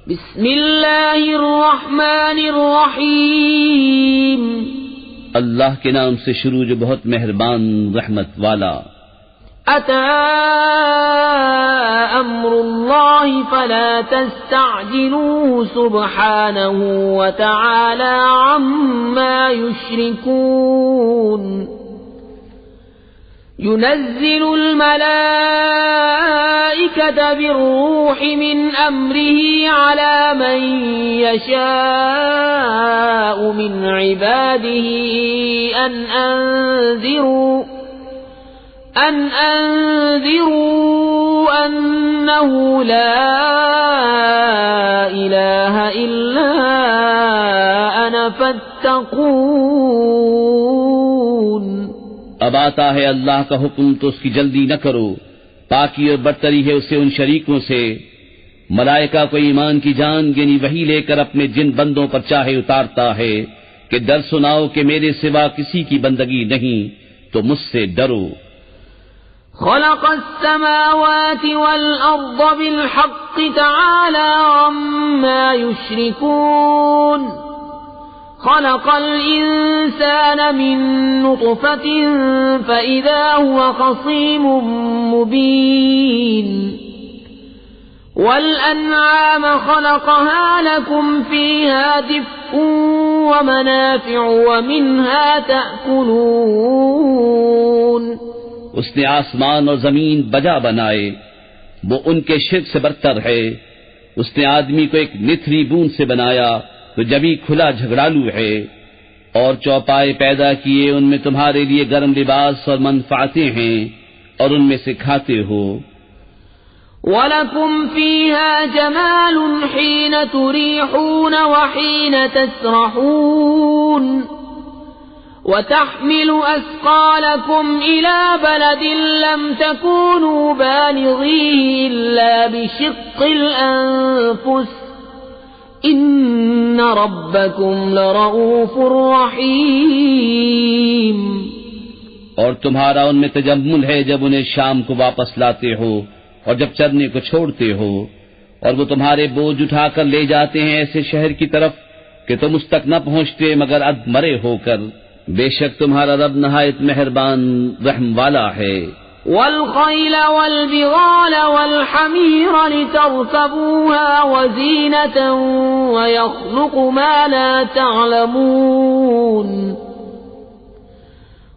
بسم اللہ الرحمن الرحیم، اللہ کے نام سے شروع جو بہت مہربان رحمت والا۔ أتى أمر الله فلا تستعجلوه سبحانه وتعالى عما يشركون ينزل الملائكة بالروح من أمره على من يشاء من عباده أن أنذروا أنه لا إله إلا أنا فاتقون۔ اب آتا ہے اللہ کا حکم تو اس کی جلدی نہ کرو، پاکی اور برتری ہے اسے ان شریکوں سے۔ ملائکہ کو ایمان کی جان یعنی وحی لے کر اپنے جن بندوں پر چاہے اتارتا ہے کہ ڈر سناؤ کہ میرے سوا کسی کی بندگی نہیں تو مجھ سے ڈرو۔ خلق السماوات والأرض بالحق تعالى عما يشركون خلق الإنسان من نطفة فإذا هو خصيم مبين والأنعام خلقها لكم فيها دفء ومنافع ومنها تأكلون۔ اس نے آسمان اور زمین بجا بنائے، وہ ان کے شرک سے برتر ہے۔ اس نے آدمی کو ایک نتھری بوند سے بنایا تو جبھی کھلا جھگڑالو ہے، اور چوپائے پیدا کیے، ان میں تمہارے لیے گرم لباس اور منفعتیں ہیں اور ان میں سے کھاتے ہو۔ وَلَكُمْ فِيهَا جَمَالٌ حِينَ تُرِيحُونَ وَحِينَ تَسْرَحُونَ وَتَحْمِلُ أَثْقَالَكُمْ إِلَى بَلَدٍ لَّمْ تَكُونُوا بَالِغِيهِ إِلَّا بِشِقِّ الْأَنفُسِ إِنَّ رَبَّكُمْ لَرَءُوفٌ رَّحِيمٌ۔ اور تمہارا ان میں تجمل ہے جب انہیں شام کو واپس لاتے ہو اور جب چرنے کو چھوڑتے ہو، اور وہ تمہارے بوجھ اٹھا کر لے جاتے ہیں ایسے شہر کی طرف کہ تم اس تک نہ پہنچتے مگر اد مرے ہو کر۔ بے شک تمہارا رب نہایت مہربان رحم والا ہے۔ والخيل والبغال والحمير لتركبوها وزينة ويخلق ما لا تعلمون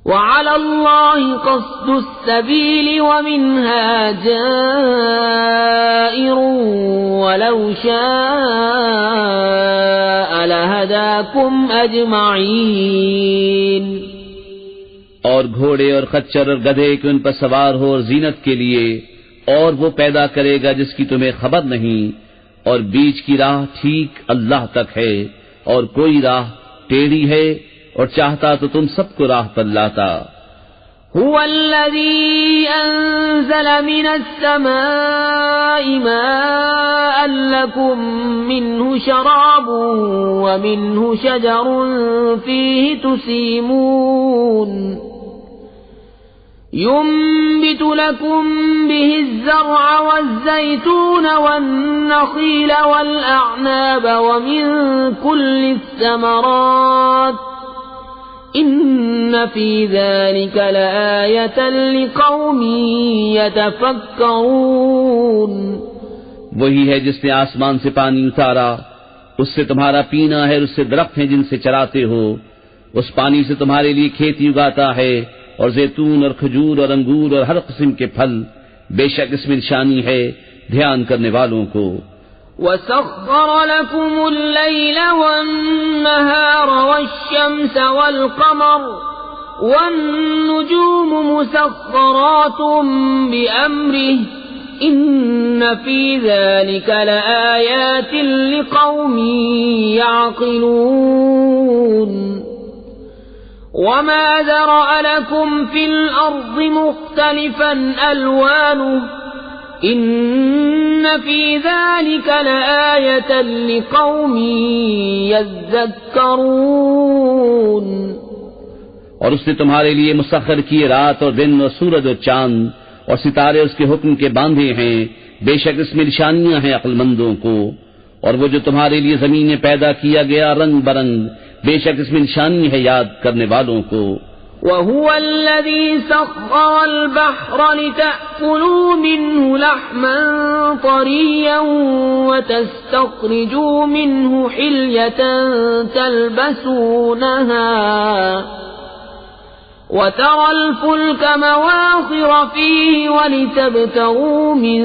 وعلى الله قصد السبيل ومنها جائر ولو شاء لهداكم أجمعين۔ اور گھوڑے اور خچر اور گدھے کہ ان پر سوار ہو اور زینت کے لیے، اور وہ پیدا کرے گا جس کی تمہیں خبر نہیں، اور بیچ کی راہ ٹھیک اللہ تک ہے اور کوئی راہ ٹیڑھی ہے، اور چاہتا تو تم سب کو راہ پر لاتا۔ هو الذي أنزل من السماء ماء لكم منه شراب ومنه شجر فيه تسيمون ينبت لكم به الزرع والزيتون والنخيل والأعناب ومن كل الثمرات إن في ذلك لآية لقوم يتفكرون۔ وہی ہے جس نے آسمان سے پانی اتارا، اس سے تمہارا پینا ہے، اور اس سے درخت ہیں جن سے چراتے ہو۔ اس پانی سے تمہارے لیے کھیتی اگاتا ہے، اور زیتون اور کھجور اور انگور اور ہر قسم کے پھل۔ بے شک اس میں نشانی ہے دھیان کرنے والوں کو۔ وَسَخَّرَ لَكُمُ اللَّيْلَ وَالنَّهَارَ وَالشَّمْسَ وَالْقَمَرَ وَالنُّجُومُ مُسَخَّرَاتٌ بِأَمْرِهِ إِنَّ فِي ذَلِكَ لَآيَاتٍ لِقَوْمٍ يَعْقِلُونَ وَمَا ذَرَأَ لَكُمْ فِي الْأَرْضِ مُخْتَلِفًا أَلْوَانُهُ إِنَّ فِي ذَلِكَ لَآيَةً لِقَوْمٍ يَذَّكَّرُونَ۔ اور اس نے تمہارے لیے مسخر کیے رات اور دن اور سورج اور چاند اور ستارے اس کے حکم کے باندھے ہیں، بے شک اس میں نشانیاں ہیں عقل مندوں کو۔ اور وہ جو تمہارے لیے زمین میں پیدا کیا گیا رنگ برنگ، بے شک اس میں نشانی ہے یاد کرنے والوں کو۔ وَهُوَ الَّذِي سَخَّرَ الْبَحْرَ لِتَأْكُلُوا مِنْهُ لَحْمًا طَرِيًّا وَتَسْتَخْرِجُوا مِنْهُ حِلْيَةً تَلْبَسُونَهَا وَتَرَى الْفُلْكَ مَوَاخِرَ فِيهِ وَلِتَبْتَغُوا مِنْ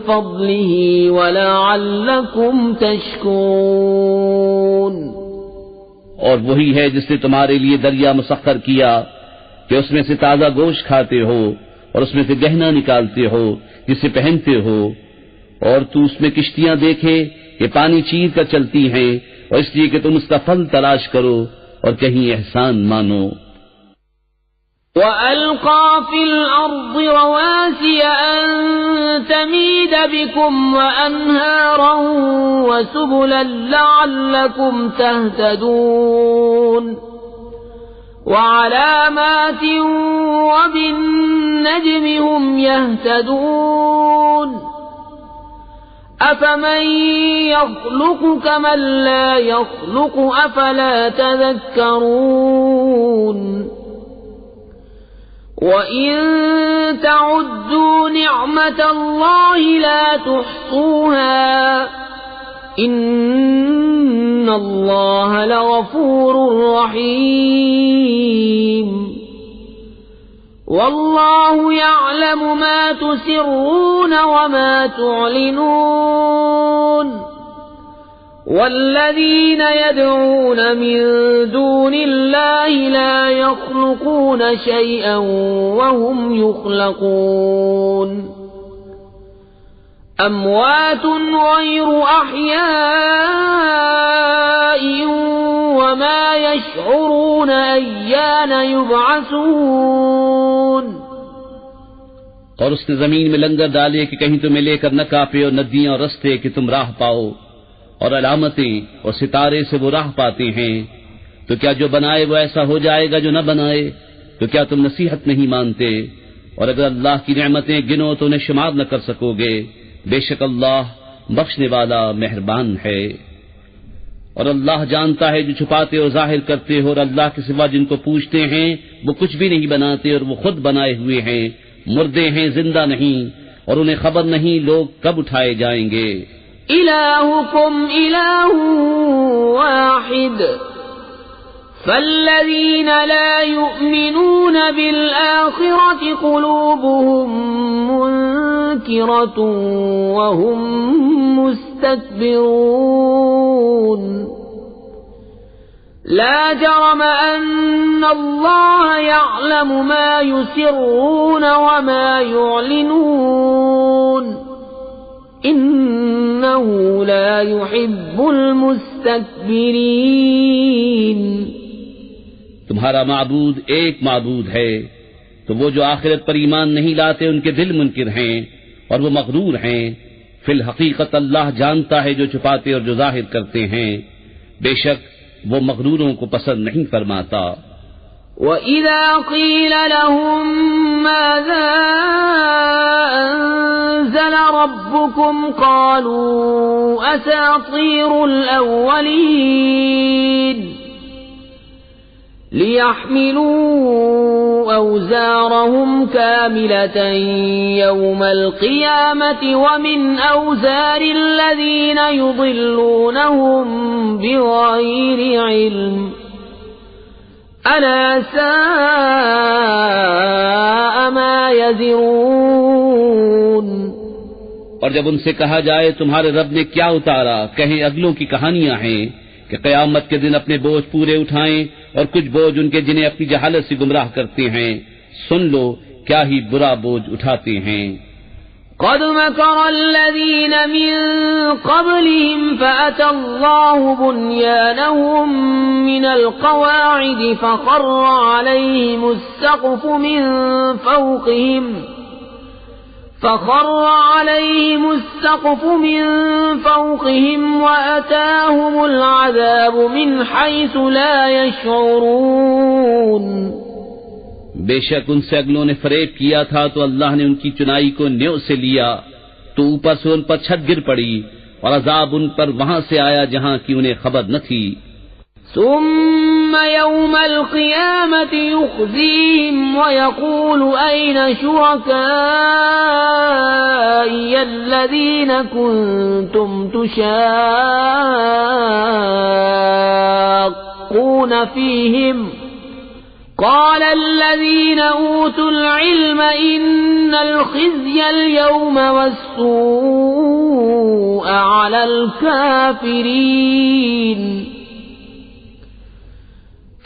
فَضْلِهِ وَلَعَلَّكُمْ تَشْكُرُونَ۔ اور وہی ہے جس نے تمہارے لیے دریا مسخر کیا کہ اس میں سے تازہ گوشت کھاتے ہو اور اس میں سے گہنا نکالتے ہو جسے پہنتے ہو، اور تو اس میں کشتیاں دیکھے کہ پانی چیر کر چلتی ہیں، اور اس لیے کہ تم اس کا پھل تلاش کرو اور کہیں احسان مانو۔ وَأَلْقَى فِي الْأَرْضِ رَوَاسِيَ أَن تَمِيدَ بِكُمْ وَأَنْهَارًا وَسُبُلًا لَعَلَّكُمْ تَهْتَدُونَ وَعَلَامَاتٍ وَبِالنَّجْمِ هُمْ يَهْتَدُونَ أَفَمَن يَخْلُقُ كَمَن لَّا يَخْلُقُ أَفَلَا تَذَكَّرُونَ وَإِن تَعُدُّوا نِعْمَةَ اللَّهِ لَا تُحْصُوهَا إِنَّ اللَّهَ لَغَفُورٌ رَّحِيمٌ وَاللَّهُ يَعْلَمُ مَا تُسِرُّونَ وَمَا تُعْلِنُونَ وَالَّذِينَ يَدْعُونَ مِن دُونِ اللَّهِ لَا يَخْلُقُونَ شَيْئًا وَهُمْ يُخْلَقُونَ أَمْوَاتٌ غَيْرُ أَحْيَاءٍ وَمَا يَشْعُرُونَ أَيَّانَ يُبْعَثُونَ۔ اور اس نے زمین میں لنگر ڈالے کہ کہیں تمہیں لے کر نہ کانپے، اور ندیاں اور رستے کہ تم راہ پاؤ، اور علامتیں اور ستارے سے وہ راہ پاتے ہیں۔ تو کیا جو بنائے وہ ایسا ہو جائے گا جو نہ بنائے؟ تو کیا تم نصیحت نہیں مانتے؟ اور اگر اللہ کی نعمتیں گنو تو انہیں شمار نہ کر سکو گے، بے شک اللہ بخشنے والا مہربان ہے۔ اور اللہ جانتا ہے جو چھپاتے اور ظاہر کرتے ہو، اور اللہ کے سوا جن کو پوچھتے ہیں وہ کچھ بھی نہیں بناتے، اور وہ خود بنائے ہوئے ہیں، مردے ہیں زندہ نہیں، اور انہیں خبر نہیں لوگ کب اٹھائے جائیں گے۔ إِلَٰهُكُمْ إِلَٰهٌ وَاحِدٌ فَالَّذِينَ لَا يُؤْمِنُونَ بِالْآخِرَةِ قُلُوبُهُم مُّنكِرَةٌ وَهُم مُّسْتَكْبِرُونَ لَا جَرَمَ أَنَّ اللَّهَ يَعْلَمُ مَا يُسِرُّونَ وَمَا يُعْلِنُونَ إِنَّهُ لَا يُحِبُّ الْمُسْتَكْبِرِينَ۔ تمہارا معبود ایک معبود ہے، تو وہ جو آخرت پر ایمان نہیں لاتے ان کے دل منکر ہیں اور وہ مغرور ہیں۔ فی الحقیقت اللہ جانتا ہے جو چھپاتے اور جو ظاہر کرتے ہیں، بے شک وہ مغروروں کو پسند نہیں فرماتا۔ وَإِذَا قِيلَ لَهُم مَّاذَا أَنزَلَ رَبُّكُمْ قَالُوا أَسَاطِيرُ الْأَوَّلِينَ لِيَحْمِلُوا أَوْزَارَهُمْ كَامِلَةً يَوْمَ الْقِيَامَةِ وَمِنْ أَوْزَارِ الَّذِينَ يُضِلُّونَهُم بِغَيْرِ عِلْمٍ أَلَا سَاءَ مَا يَزِرُونَ۔ اور جب ان سے کہا جائے تمہارے رب نے کیا اتارا، کہیں اگلوں کی کہانیاں ہیں کہ قیامت کے دن اپنے بوجھ پورے اٹھائیں، اور کچھ بوجھ ان کے جنہیں اپنی جہالت سے گمراہ کرتے ہیں، سن لو کیا ہی برا بوجھ اٹھاتے ہیں۔ قد مكر الذين من قبلهم فأتى الله بنيانهم من القواعد فخر عليهم السقف من فوقهم وأتاهم العذاب من حيث لا يشعرون۔ بے شک ان سے اگلوں نے فریب کیا تھا تو اللہ نے ان کی چنائی کو نیو سے لیا، تو اوپر سے ان پر چھت گر پڑی، اور عذاب ان پر وہاں سے آیا جہاں کی انہیں خبر نہ تھی. ثم يوم القيامة يخزيهم ويقول أين شركائي الذين كنتم تشاقون فيهم قال الذين أوتوا العلم إن الخزي اليوم والسوء على الكافرين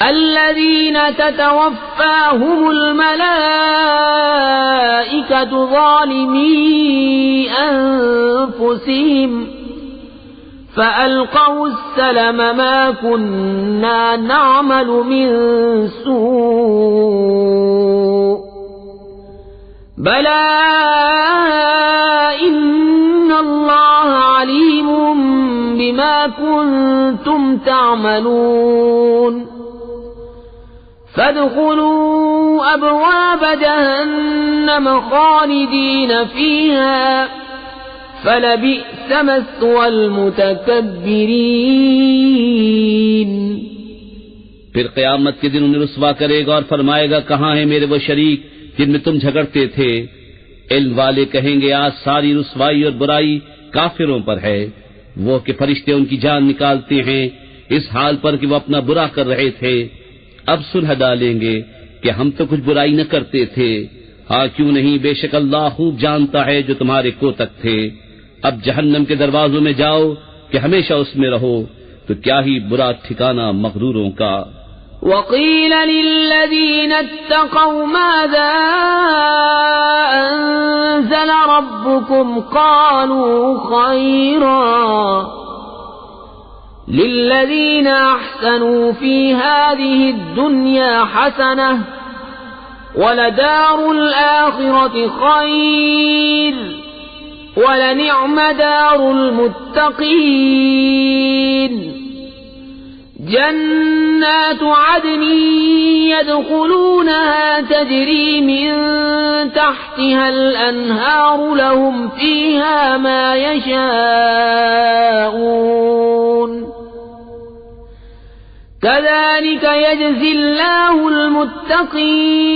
الذين تتوفاهم الملائكة ظالمي أنفسهم فألقوا السلم ما كنا نعمل من سوء بلى إن الله عليم بما كنتم تعملون فادخلوا أبواب جهنم خالدين فيها فلبئس مثوى المتكبرين. پھر قیامت کے دن انہیں رسوا کرے گا اور فرمائے گا کہاں ہیں میرے وہ شریک جن میں تم جھگڑتے تھے. علم والے کہیں گے آج ساری رسوائی اور برائی کافروں پر ہے. وہ کہ فرشتے ان کی جان نکالتے ہیں اس حال پر کہ وہ اپنا برا کر رہے تھے. اب سلح ڈالیں گے کہ ہم تو کچھ برائی نہ کرتے تھے. ہاں کیوں نہیں، بے شک اللہ خوب جانتا ہے جو تمہارے کوتک تھے. اب جہنم کے دروازوں میں جاؤ کہ ہمیشہ اس میں رہو، تو کیا ہی برا ٹھکانہ مغروروں کا. وقيل للذين اتقوا ماذا أنزل ربكم قالوا خيرا للذين أحسنوا في هذه الدنيا حسنة ولدار الآخرة خير ولنعم دار المتقين جنات عدن يدخلونها تجري من تحتها الأنهار لهم فيها ما يشاءون كذلك يجزي الله المتقين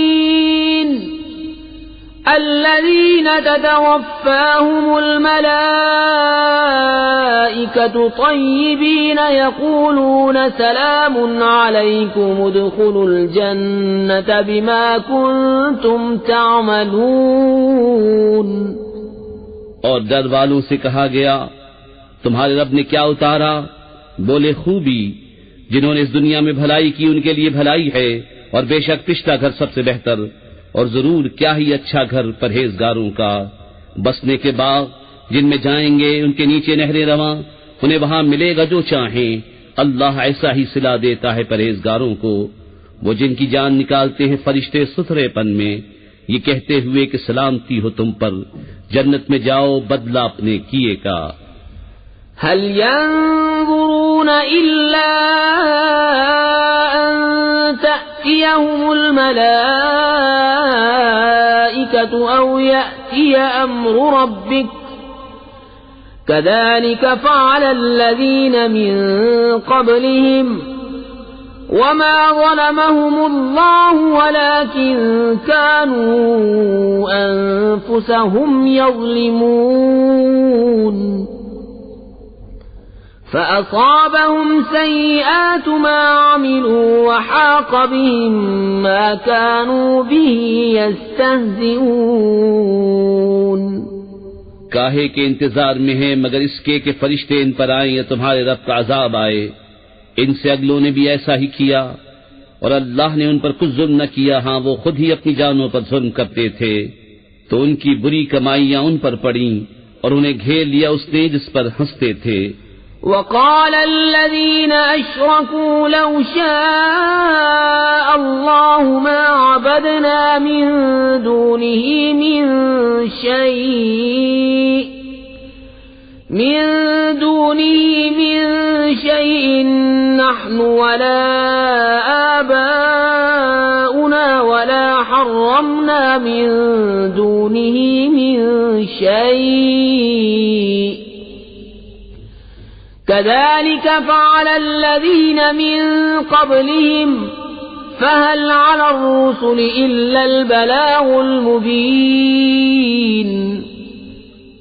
الذين تتوفاهم الملائكة طيبين يقولون سلام عليكم ادخلوا الجنة بما كنتم تعملون. اور ڈر والوں سے کہا گیا تمہارے رب نے کیا اتارا؟ بولے خوبی، جنہوں نے اس دنیا میں بھلائی کی ان کے لیے بھلائی ہے، اور بے شک پچھلا گھر سب سے بہتر، اور ضرور کیا ہی اچھا گھر پرہیزگاروں کا. بسنے کے باغ جن میں جائیں گے ان کے نیچے نہریں رواں، انہیں وہاں ملے گا جو چاہیں. اللہ ایسا ہی صلہ دیتا ہے پرہیزگاروں کو. وہ جن کی جان نکالتے ہیں فرشتے ستھرے پن میں، یہ کہتے ہوئے کہ سلامتی ہو تم پر، جنت میں جاؤ بدلہ اپنے کیے کا. هل ينظرون إلا أن تأتيهم الملائكة أو يأتي أمر ربك كذلك فعل الذين من قبلهم وما ظلمهم الله ولكن كانوا أنفسهم يظلمون فأصابهم سيئات ما عملوا وحاق بهم ما كانوا به يستهزئون. کاہے کے انتظار میں ہیں مگر اس کے کہ فرشتے ان پر آئیں یا تمہارے رب کا عذاب آئے. ان سے اگلوں نے بھی ایسا ہی کیا اور اللہ نے ان پر کچھ ظلم نہ کیا، ہاں وہ خود ہی اپنی جانوں پر ظلم کرتے تھے. تو ان کی بری کمائیاں ان پر پڑیں اور انہیں گھیر لیا اس نے جس پر ہنستے تھے. وقال الذين أشركوا لو شاء الله ما عبدنا من دونه من شيء نحن ولا آباؤنا ولا حرمنا من دونه من شيء كذلك فعل الذين من قبلهم فهل على الرسل إلا البلاغ المبين.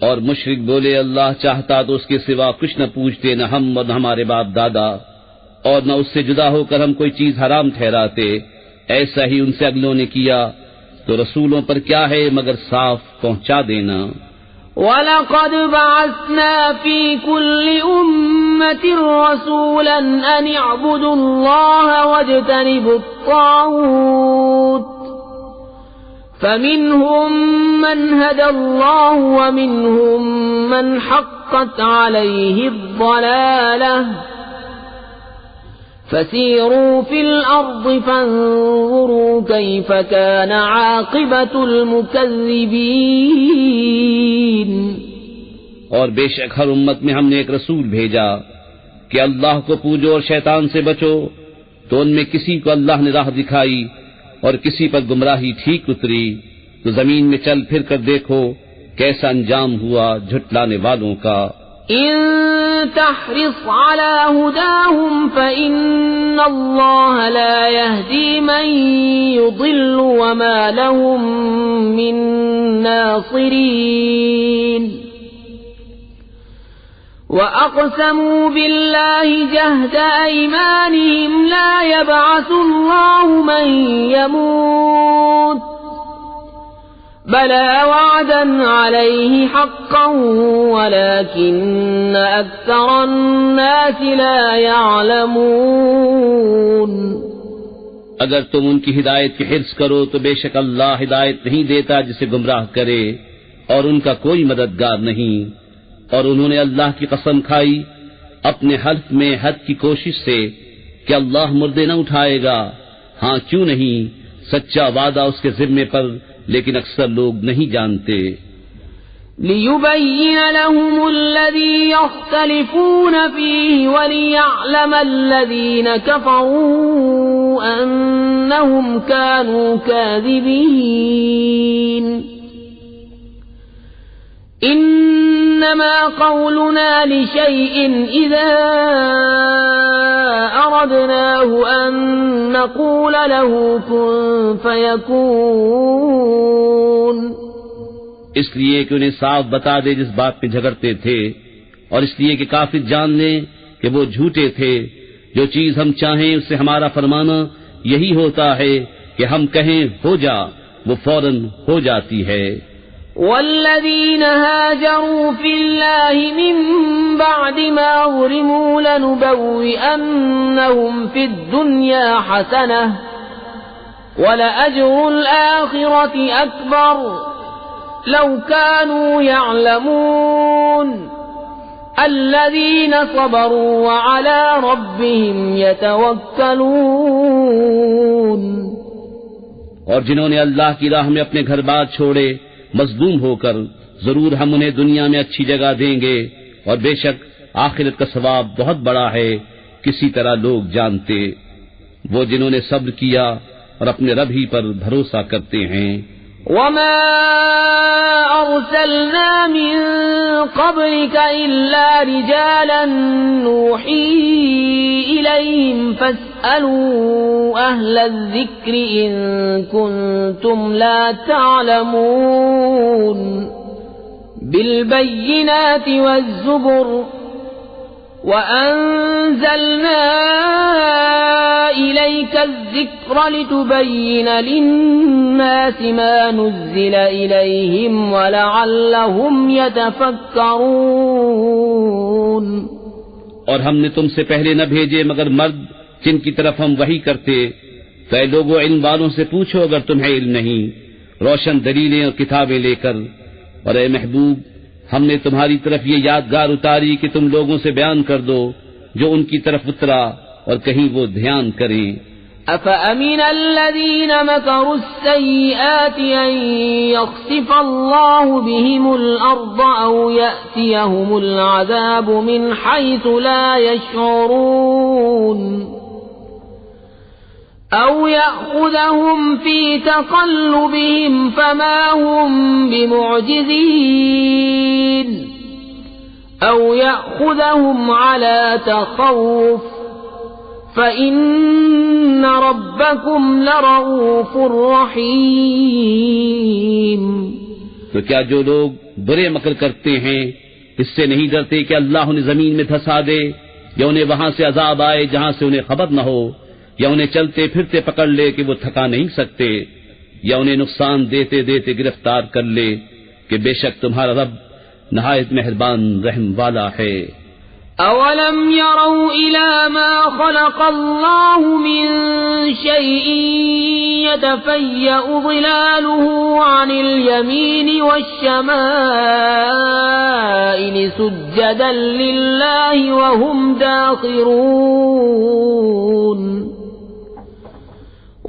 اور مشرک بولے اللہ چاہتا تو اس کے سوا کچھ نہ پوچھتے، نہ ہم اور نہ ہمارے باپ دادا، اور نہ اس سے جدا ہو کر ہم کوئی چیز حرام ٹھہراتے. ایسا ہی ان سے اگلوں نے کیا، تو رسولوں پر کیا ہے مگر صاف پہنچا دینا. وَلَقَدْ بَعَثْنَا فِي كُلِّ أُمَّةٍ رَّسُولًا أَنِ اعْبُدُوا اللَّهَ وَاجْتَنِبُوا الطَّاغُوتَ فَمِنْهُمْ مَنْ هَدَى اللَّهُ وَمِنْهُمْ مَنْ حَقَّتْ عَلَيْهِ الضَّلَالَةُ فَسِيرُوا فِي الْأَرْضِ فَانظُرُوا كَيْفَ كَانَ عَاقِبَةُ الْمُكَذِّبِينَ. اور بے شک ہر امت میں ہم نے ایک رسول بھیجا کہ اللہ کو پوجو اور شیطان سے بچو، تو ان میں کسی کو اللہ نے راہ دکھائی اور کسی پر گمراہی ٹھیک اتری. تو زمین میں چل پھر کر دیکھو کیسا انجام ہوا جھٹلانے والوں کا. إن تحرص على هداهم فإن الله لا يهدي من يضل وما لهم من ناصرين. وأقسموا بالله جهد أيمانهم لا يبعث الله من يموت بلى وعدا عليه حقا ولكن أكثر الناس لا يعلمون. اگر تم ان کی ہدایت کی حرص کرو تو بے شک اللہ ہدایت نہیں دیتا جسے گمراہ کرے، اور ان کا کوئی مددگار نہیں. اور انہوں نے اللہ کی قسم کھائی اپنے حلف میں حد کی کوشش سے کہ اللہ مردے نہ اٹھائے گا. ہاں کیوں نہیں، سچا وعدہ اس کے ذمے پر، لیکن اکثر لوگ نہیں جانتے. لِيُبَيِّنَ لَهُمُ الَّذِي يَخْتَلِفُونَ فِيهِ وَلِيَعْلَمَ الَّذِينَ كَفَرُوا أَنَّهُمْ كَانُوا كَاذِبِينَ. إِنَّمَا قَوْلُنَا لِشَيْءٍ إِذَا أَرَدْنَاهُ أَن نَّقُولَ لَهُ كُن فَيَكُونُ. اس لیے کہ انہیں صاف بتا دے جس بات پہ جھگڑتے تھے، اور اس لیے کہ کافر جان لیں کہ وہ جھوٹے تھے. جو چیز ہم چاہیں اس سے ہمارا فرمانا یہی ہوتا ہے کہ ہم کہیں ہو جا، وہ فوراً ہو جاتی ہے. والذين هاجروا في الله من بعد ما ظلموا لنبوئنهم في الدنيا حسنة ولأجر الآخرة أكبر لو كانوا يعلمون الذين صبروا وعلى ربهم يتوكلون. اور جنہوں نے اللہ کی راہ میں اپنے گھر بار چھوڑے مظلوم ہو کر، ضرور ہم انہیں دنیا میں اچھی جگہ دیں گے، اور بے شک آخرت کا ثواب بہت بڑا ہے، کسی طرح لوگ جانتے. وہ جنہوں نے صبر کیا اور اپنے رب ہی پر بھروسہ کرتے ہیں. وما أرسلنا من قبلك إلا رجالا نوحي إليهم فاسألوا أهل الذكر إن كنتم لا تعلمون. بالبينات والزبر وأنزلنا إليك الذكر لتبين للناس ما نزل إليهم ولعلهم يتفكرون. اور ہم نے تم سے پہلے نہ بھیجے مگر مرد جن کی طرف ہم وحی کرتے. تو اے لوگوں علم والوں سے پوچھو اگر تمہیں علم نہیں، روشن دلیلیں اور کتابیں لے کر. اور اے محبوب، ہم نے تمہاری طرف یہ یادگار اتاری کہ تم لوگوں سے بیان کر دو جو ان کی طرف اترا، اور کہیں وہ دھیان کریں. أَفَأَمِنَ الَّذِينَ مَكَرُوا السَّيِّئَاتِ أَن يَخْسِفَ اللَّهُ بِهِمُ الْأَرْضَ أَوْ يَأْتِيَهُمُ الْعَذَابُ مِنْ حَيْثُ لَا يَشْعُرُونَ أَوْ يَأْخُذَهُمْ فِي تَقَلُّبِهِمْ فَمَا هُمْ بِمُعْجِزِينَ أو يأخذهم على تخوف فإن ربكم لرؤوف رحيم۔ تو کیا جو لوگ برے مکر کرتے ہیں اس سے نہیں ڈرتے کہ اللہ انہیں زمین میں دھسا دے، یا انہیں وہاں سے عذاب آئے جہاں سے انہیں خبر نہ ہو، یا انہیں چلتے پھرتے پکڑ لے کہ وہ تھکا نہیں سکتے، یا انہیں نقصان دیتے دیتے گرفتار کر لے کہ بے شک تمہارا رب نہایت مہربان رحم والا ہے۔ أولم يروا إلى ما خلق الله من شيء يتفيأ ظلاله عن اليمين والشمائل سجدا لله وهم داخرون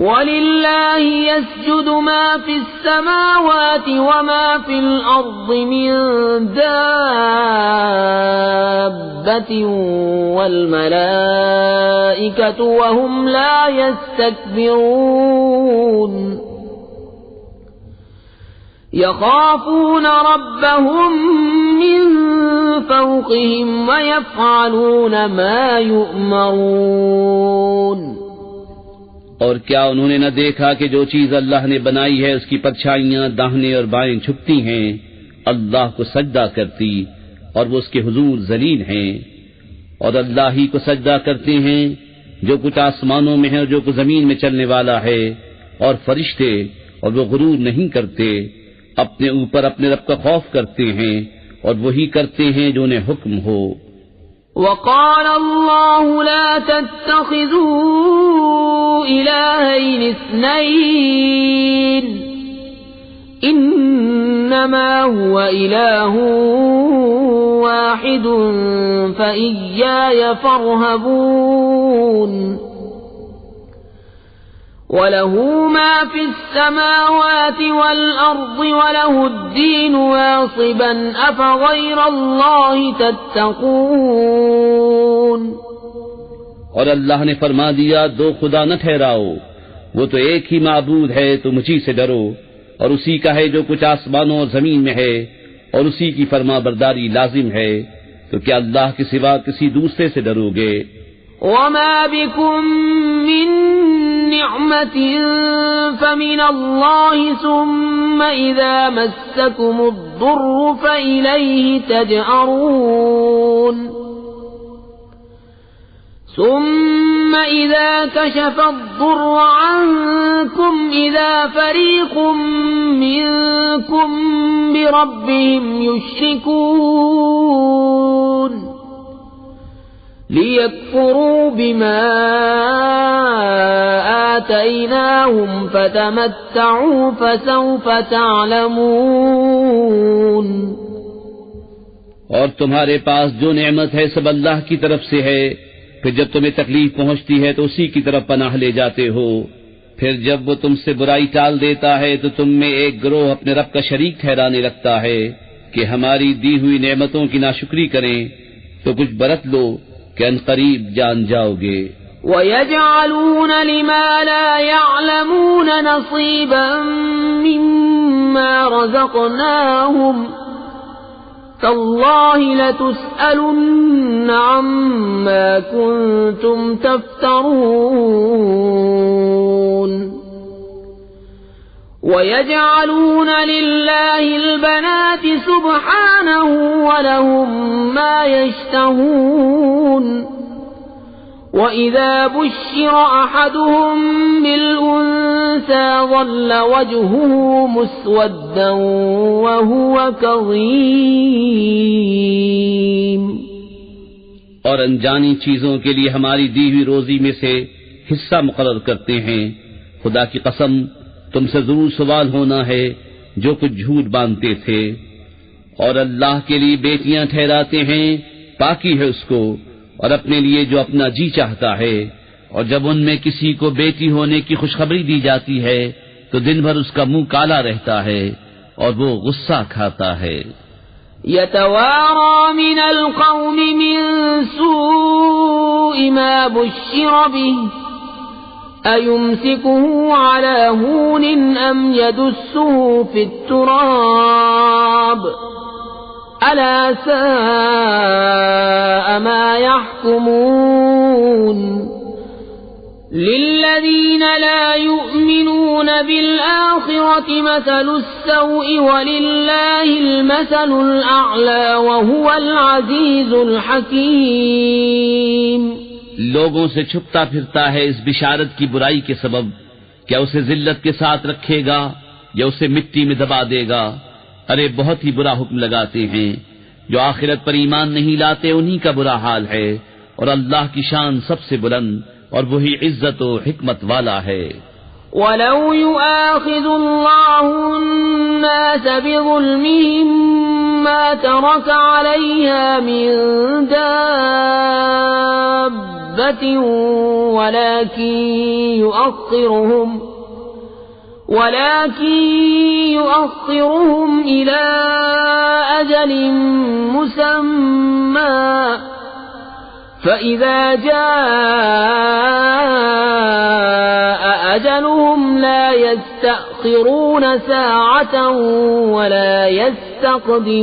وَلِلَّهِ يَسْجُدُ مَا فِي السَّمَاوَاتِ وَمَا فِي الْأَرْضِ مِن دَابَّةٍ وَالْمَلَائِكَةُ وَهُمْ لَا يَسْتَكْبِرُونَ يَخَافُونَ رَبَّهُم مِّن فَوْقِهِمْ وَيَفْعَلُونَ مَا يُؤْمَرُونَ۔ اور کیا انہوں نے نہ دیکھا کہ جو چیز اللہ نے بنائی ہے اس کی پرچھائیاں داہنے اور بائیں چھپتی ہیں، اللہ کو سجدہ کرتی، اور وہ اس کے حضور ذلیل ہیں، اور اللہ ہی کو سجدہ کرتے ہیں جو کچھ آسمانوں میں ہے اور جو کچھ زمین میں چلنے والا ہے، اور فرشتے، اور وہ غرور نہیں کرتے، اپنے اوپر اپنے رب کا خوف کرتے ہیں، اور وہی کرتے ہیں جو انہیں حکم ہو۔ وقال الله لا تتخذوا إلهين اثنين إنما هو إله واحد فإياي فارهبون وله ما في السماوات والأرض وله الدين واصبا أفغير الله تتقون۔ اور اللہ نے فرما دیا دو خدا نہ ٹھہراؤ، وہ تو ایک ہی معبود ہے، تم اسی سے ڈرو، اور اسی کا ہے جو کچھ آسمانوں اور زمین میں ہے، اور اسی کی فرما برداری لازم ہے، تو کیا اللہ کے سوا کسی دوسرے سے ڈرو گے؟ وما بكم من نعمة فمن الله ثم إذا مسكم الضر فإليه تجأرون ثم إذا كشف الضر عنكم إذا فريق منكم بربهم يشركون ليكفروا بما آتيناهم فتمتعوا فسوف تعلمون۔ اور تمہارے پاس جو نعمت ہے سب اللہ کی طرف سے ہے، پھر جب تمہیں تکلیف پہنچتی ہے تو اسی کی طرف پناہ لے جاتے ہو، پھر جب وہ تم سے برائی ٹال دیتا ہے تو تم میں ایک گروہ اپنے رب کا شریک ٹھہرانے لگتا ہے کہ ہماری دی ہوئی نعمتوں کی ناشکری کریں، تو کچھ برت لو کہ ان قریب جان جاؤ گے۔ وَيَجْعَلُونَ لِمَا لَا يَعْلَمُونَ نَصِيبًا مِّمَّا رَزَقْنَاهُمْ تَاللَّهِ لَتُسْأَلُنَّ عَمَّا كُنتُمْ تَفْتَرُونَ وَيَجْعَلُونَ لِلَّهِ الْبَنَاتِ سُبْحَانَهُ وَلَهُم مَّا يَشْتَهُونَ وَإِذَا بُشِّرَ أَحَدُهُم بِالْأُنثَىٰ ظَلَّ وَجْهُهُ مُسْوَدًّا وَهُوَ كَظِيمٌ۔ اور انجانی چیزوں کے لیے ہماری دی ہوئی روزی میں سے حصہ مقرر کرتے ہیں، خدا کی قسم تم سے ضرور سوال ہونا ہے جو کچھ جھوٹ باندھتے تھے، اور اللہ کے لیے بیٹیاں ٹھہراتے ہیں، پاکی ہے اس کو، اور اپنے لیے جو اپنا جی چاہتا ہے، اور جب ان میں کسی کو بیٹی ہونے کی خوشخبری دی جاتی ہے تو دن بھر اس کا منہ کالا رہتا ہے اور وہ غصہ کھاتا ہے۔ يتوارى من القوم من سوء ما بشر به أيمسكه على هون أم يدسه في التراب ألا ساء ما يحكمون للذين لا يؤمنون بالآخرة مثل السوء ولله المثل الأعلى وهو العزيز الحكيم. لوگوں سے چھپتا پھرتا ہے اس بشارت کی برائی کے سبب، کیا اسے ذلت کے ساتھ رکھے گا یا اسے مٹی میں دبا دے گا؟ ارے بہت ہی برا حکم لگاتے ہیں. جو آخرت پر ایمان نہیں لاتے انہی کا برا حال ہے، اور اللہ کی شان سب سے بلند اور وہی عزت و حکمت والا ہے. وَلَوْ يُؤَاخِذُ اللَّهُ النَّاسَ بِظُلْمِهِمْ مَا تَرَكَ عَلَيْهَا مِن دَابَّةٍ ولكن يؤخرهم إلى أجل مسمى فإذا جاء أجلهم لا يستأخرون ساعة ولا يستقدمون.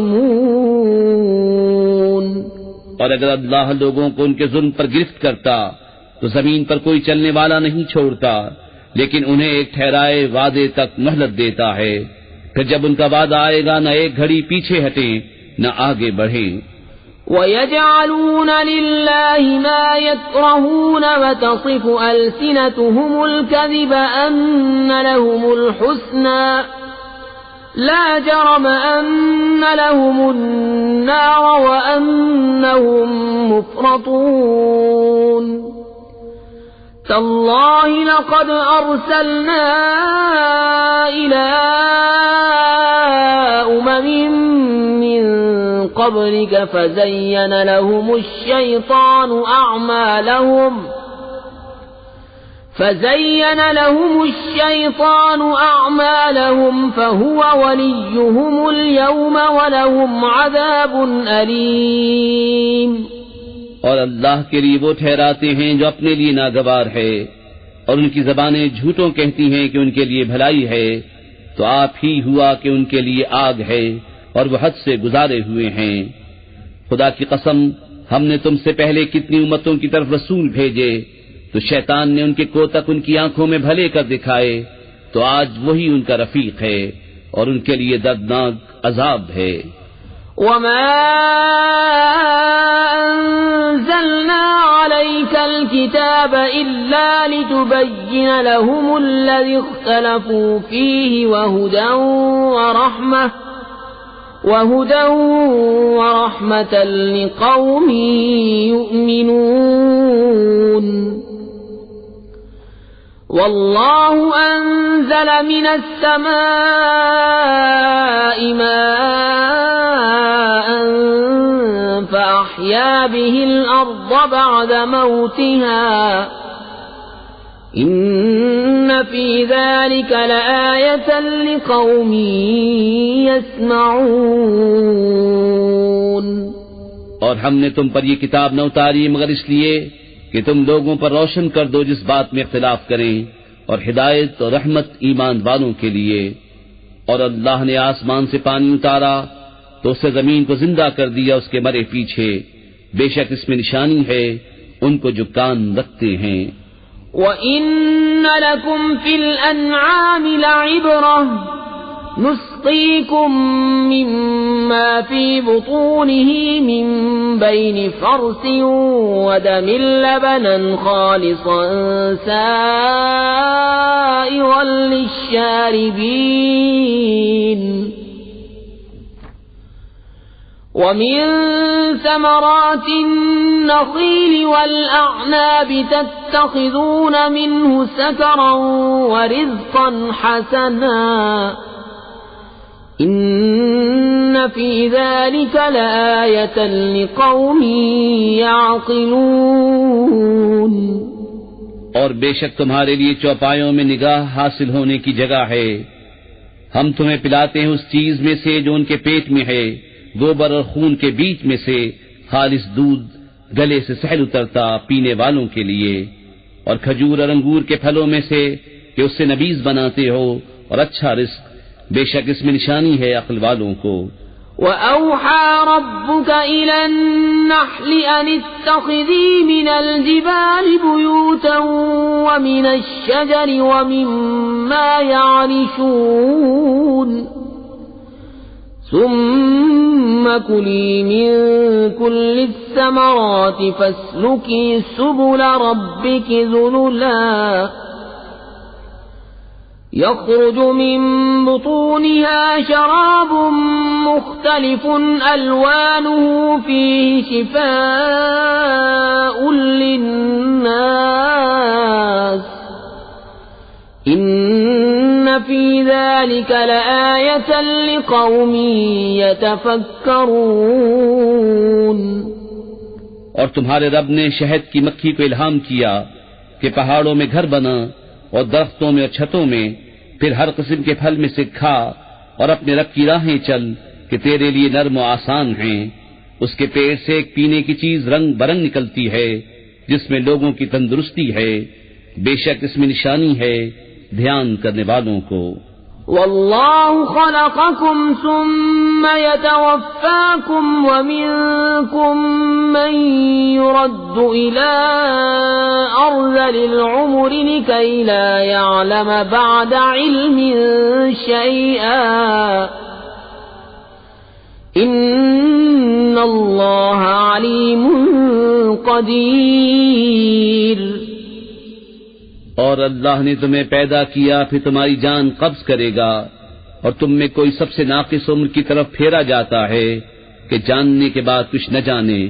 اور اگر اللہ لوگوں کو ان کے ظلم پر گرفت کرتا تو زمین پر کوئی چلنے والا نہیں چھوڑتا، لیکن انہیں ایک ٹھہرائے وعدے تک مہلت دیتا ہے. پھر جب ان کا وعدہ آئے گا نہ ایک گھڑی پیچھے ہٹیں نہ آگے بڑھیں. وَيَجْعَلُونَ لِلَّهِ مَا يَكْرَهُونَ وَتَصِفُ أَلْسِنَتُهُمُ الْكَذِبَ أَنَّ لَهُمُ الْحُسْنَى لَا جَرَمَ أَنَّ لَهُمُ النَّارَ وَأَنَّهُمْ مُفْرَطُونَ. تالله لقد أرسلنا إلى أمم من قبلك فزين لهم الشيطان أعمالهم فهو وليهم اليوم ولهم عذاب أليم. اور اللہ کے لیے وہ ٹھہراتے ہیں جو اپنے لیے ناگوار ہے، اور ان کی زبانیں جھوٹوں کہتی ہیں کہ ان کے لیے بھلائی ہے، تو آپ ہی ہوا کہ ان کے لیے آگ ہے اور وہ حد سے گزارے ہوئے ہیں. خدا کی قسم، ہم نے تم سے پہلے کتنی امتوں کی طرف رسول بھیجے، تو شیطان نے ان کے کوتک ان کی آنکھوں میں بھلے کر دکھائے، تو آج وہی ان کا رفیق ہے اور ان کے لیے دردناک عذاب ہے. وما أنزلنا عليك الكتاب إلا لتبين لهم الذي اختلفوا فيه وهدى ورحمة لقوم يؤمنون. والله أنزل من السماء ماء فأحيا به الأرض بعد موتها إن في ذلك لآية لقوم يسمعون. اور ہم نے تم پر یہ کتاب نہ اتاری مگر اس لیے کہ تم لوگوں پر روشن کر دو جس بات میں اختلاف کریں، اور ہدایت اور رحمت ایمان والوں کے لیے. اور اللہ نے آسمان سے پانی اتارا تو اس سے زمین کو زندہ کر دیا اس کے مرے پیچھے، بے شک اس میں نشانی ہے ان کو جو کان رکھتے ہیں. وَإِنَّ لَكُمْ فِي الْأَنْعَامِ لَعِبْرَةً نُسْقِيكُم مِّمَّا فِي بُطُونِهِ مِن بَيْنِ فَرْثٍ وَدَمٍ لَّبَنًا خَالِصًا سَائِغًا لِّلشَّارِبِينَ. وَمِن ثَمَرَاتِ النَّخِيلِ وَالْأَعْنَابِ تَتَّخِذُونَ مِنْهُ سَكَرًا وَرِزْقًا حَسَنًا إِنَّ فِي ذَلِكَ لَآيَةً لِقَوْمٍ يَعْقِلُونَ. اور بے شک تمہارے لیے چوپایوں میں نگاہ حاصل ہونے کی جگہ ہے. ہم تمہیں پلاتے ہیں اس چیز میں سے جو ان کے پیٹ میں ہے، گوبر اور خون کے بیچ میں سے خالص دودھ گلے سے سہل اترتا پینے والوں کے لیے، اور کھجور اور انگور کے پھلوں میں سے کہ اس سے نبیذ بناتے ہو، اور اچھا رزق. بے شک اس میں نشانی ہے عقل والوں کو. وَأَوْحَى رَبُّكَ إِلَى النَّحْلِ أَنِ اتَّخِذِي مِنَ الْجِبَالِ بُيُوتًا وَمِنَ الشَّجَرِ وَمِمَّا يَعْرِشُونَ ثُمَّ كُلِي مِن كُلِّ الثَّمَرَاتِ فَاسْلُكِي سُبُلَ رَبِّكِ ذُلُلًا يخرج من بطونها شراب مختلف ألوانه فيه شفاء للناس إن في ذلك لآية لقوم يتفكرون۔ اور تمہارے رب نے شہد کی مکھی کو الہام کیا کہ پہاڑوں میں گھر بنا اور درختوں میں اور چھتوں میں، پھر ہر قسم کے پھل میں سے کھا اور اپنے رب کی راہیں چل کہ تیرے لیے نرم و آسان ہیں۔ اس کے پیڑ سے ایک پینے کی چیز رنگ برنگ نکلتی ہے جس میں لوگوں کی تندرستی ہے، بے شک اس میں نشانی ہے دھیان کرنے والوں کو۔ واللہ خلقکم ثم یتوفاکم ومنکم من يرد الى ارذل العمر لکی لا يعلم بعد علم شیئا ان اللہ علیم قدیر۔ اور اللہ نے تمہیں پیدا کیا پھر تمہاری جان قبض کرے گا، اور تم میں کوئی سب سے ناقص عمر کی طرف پھیرا جاتا ہے کہ جاننے کے بعد کچھ نہ جانے۔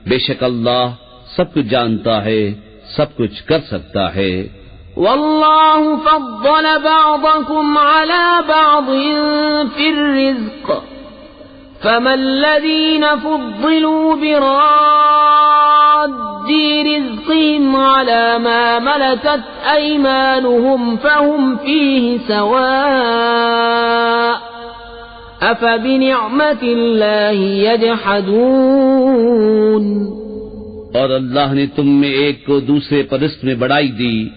بے شک اللہ سب کچھ جانتا ہے، سب کچھ کر سکتا ہے۔ واللہ فضل بعضکم علی بعض فی الرزق فما الذین فضلوا براد رزقهم على ما ملكت أيمانهم فهم فيه سواء أفبنعمة الله يجحدون۔ اور اللہ نے تم میں ایک کو دوسرے پر رزق میں بڑائی دی،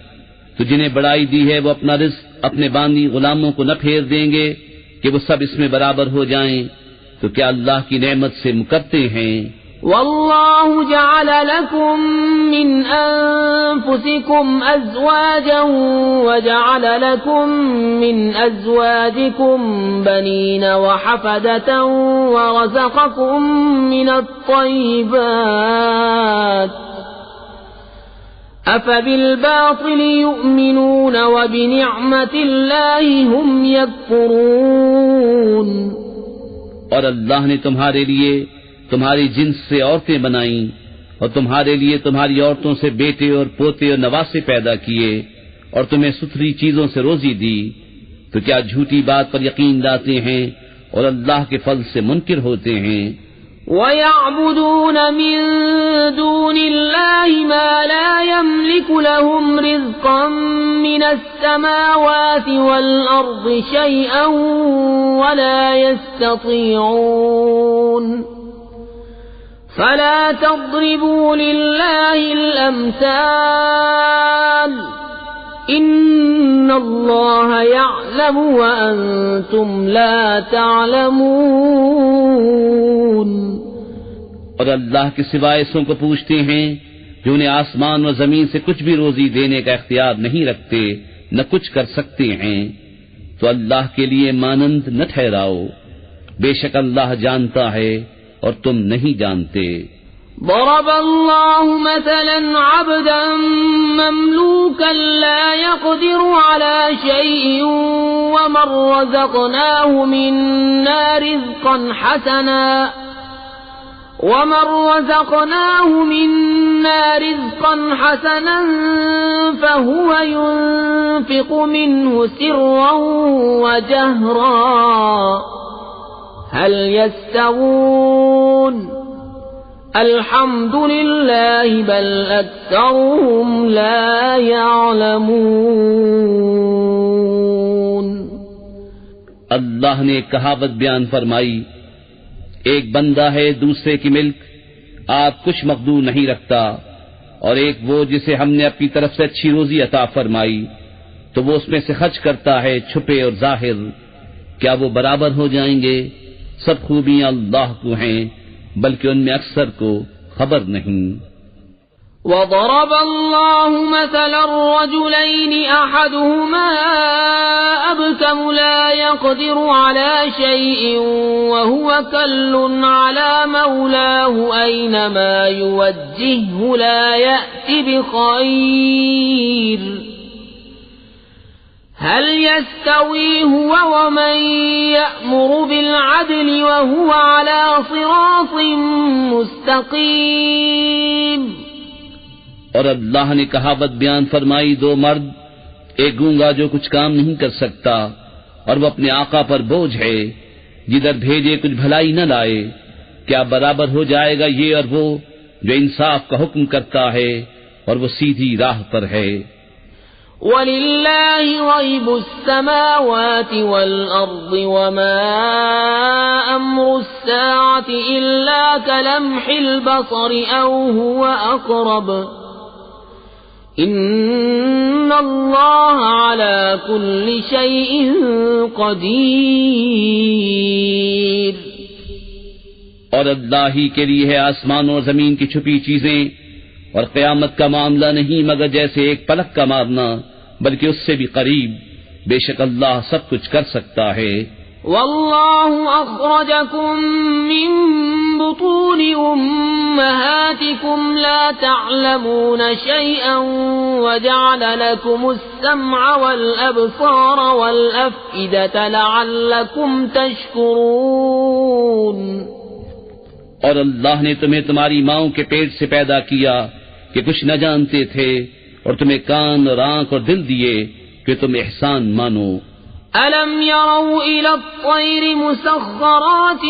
تو جنہیں بڑائی دی ہے وہ اپنا رزق اپنے باندی غلاموں کو نہ پھیر دیں گے کہ وہ سب اس میں برابر ہو جائیں، تو کیا اللہ کی نعمت سے مکرتے ہیں؟ واللہ جعل لکم من انفسکم ازواجا وجعل لکم من ازواجکم بنین وحفدة ورزقکم من الطیبات افبالباطل یؤمنون وبنعمت اللہ هم یکفرون۔ اور اللہ نے تمہارے لیے تمہاری جنس سے عورتیں بنائیں اور تمہارے لیے تمہاری عورتوں سے بیٹے اور پوتے اور نواسے پیدا کیے اور تمہیں ستھری چیزوں سے روزی دی، تو کیا جھوٹی بات پر یقین لاتے ہیں اور اللہ کے فضل سے منکر ہوتے ہیں؟ وَيَعْبُدُونَ مِن دُونِ اللَّهِ مَا لَا يَمْلِكُ لَهُمْ رِزْقًا مِنَ السَّمَاوَاتِ وَالْأَرْضِ شَيْئًا وَلَا يَسْتَطِيعُونَ فَلَا تَضْرِبُوا لِلَّهِ الْأَمْثَالَ إِنَّ اللَّهَ يَعْلَمُ وَأَنْتُمْ لَا تَعْلَمُونَ۔ اور اللہ کے سوائے ایسوں کو پوچھتے ہیں جو انہیں آسمان و زمین سے کچھ بھی روزی دینے کا اختیار نہیں رکھتے نہ کچھ کر سکتے ہیں، تو اللہ کے لیے مانند نہ ٹھہراؤ، بے شک اللہ جانتا ہے اور تم نہیں جانتے۔ ضرب اللہ مثلا عبدا مملوكا لا يقدر على شيء ومن رزقناه منا رزقا حسنا فهو ينفق منه سرا وجهرا هل يستوون الحمد لله بل أكثرهم لا يعلمون۔ اللہ نے ایک کہاوت بیان فرمائی، ایک بندہ ہے دوسرے کی ملک، آپ کچھ مقدور نہیں رکھتا، اور ایک وہ جسے ہم نے اپنی طرف سے اچھی روزی عطا فرمائی تو وہ اس میں سے خرچ کرتا ہے چھپے اور ظاہر، کیا وہ برابر ہو جائیں گے؟ سب خوبیاں اللہ کو ہیں بلکہ ان میں اکثر کو خبر نہیں۔ وضرب الله مثلا الرجلين أحدهما أبكم لا يقدر على شيء وهو كل على مولاه أينما يوجهه لا يأتي بخير هل يستوي هو ومن يأمر بالعدل وهو على صراط مستقيم۔ اور اللہ نے کہاوت بیان فرمائی، دو مرد، ایک گونگا جو کچھ کام نہیں کر سکتا اور وہ اپنے آقا پر بوجھ ہے، جدھر بھیجے کچھ بھلائی نہ لائے، کیا برابر ہو جائے گا یہ اور وہ جو انصاف کا حکم کرتا ہے اور وہ سیدھی راہ پر ہے۔ وَلِلَّهِ غَيْبُ السَّمَاوَاتِ وَالْأَرْضِ وَمَا أَمْرُ السَّاعَةِ إِلَّا كَلَمْحِ الْبَصَرِ أَوْ هُوَ أَقْرَبُ إِنَّ اللَّهَ عَلَى كُلِّ شَيْءٍ قَدِيرٌ۔ اور اللہ ہی کے لیے ہے آسمان اور زمین کی چھپی چیزیں، اور قیامت کا معاملہ نہیں مگر جیسے ایک پلک کا مارنا، بلکہ اس سے بھی قریب، بے شک اللہ سب کچھ کر سکتا ہے۔ واللہ اخرجکم من بطون امہاتکم لا تعلمون شیئا وجعل لکم السمع والابصار والافئدۃ لعلکم تشکرون۔ اور اللہ نے تمہیں تمہاری ماؤں کے پیٹ سے پیدا کیا کہ کچھ نہ جانتے تھے، اور تمہیں کان اور آنکھ اور دل دیے کہ تم احسان مانو۔ أَلَمْ يَرَوْا إِلَى الطَّيْرِ مُسَخَّرَاتٍ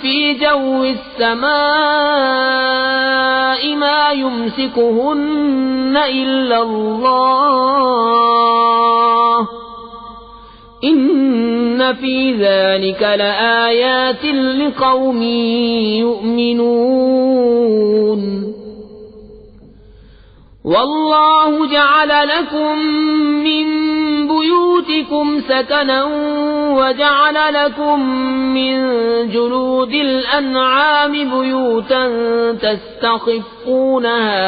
فِي جَوِّ السَّمَاءِ مَا يُمْسِكُهُنَّ إِلَّا اللَّهُ إِنَّ فِي ذَلِكَ لَآيَاتٍ لِقَوْمٍ يُؤْمِنُونَ۔ وَاللَّهُ جَعَلَ لَكُم مِّن بُيُوتِكُمْ سَكَنًا وَجَعَلَ لَكُم مِّن جُلُودِ الْأَنْعَامِ بُيُوتًا تَسْتَخِفُّونَهَا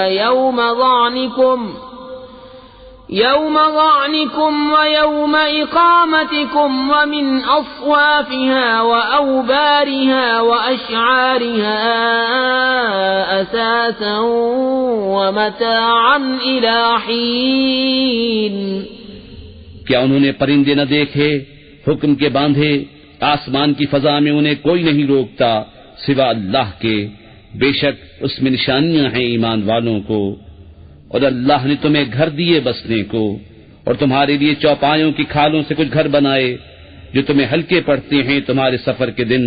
يَوْمَ ظَعْنِكُمْ وَيَوْمَ إِقَامَتِكُمْ وَمِنْ أَصْوَافِهَا وَأَوْبَارِهَا وَأَشْعَارِهَا أَثَاثًا وَمَتَاعًا إِلَى حِينٍ۔ کیا انہوں نے پرندے نہ دیکھے حکم کے باندھے؟ آسمان کی فضا میں انہیں کوئی نہیں روکتا سوا اللہ کے، بے شک اس میں نشانیاں ہیں ایمان والوں کو۔ اور اللہ نے تمہیں گھر دیے بسنے کو، اور تمہارے لیے چوپایوں کی کھالوں سے کچھ گھر بنائے جو تمہیں ہلکے پڑتے ہیں تمہارے سفر کے دن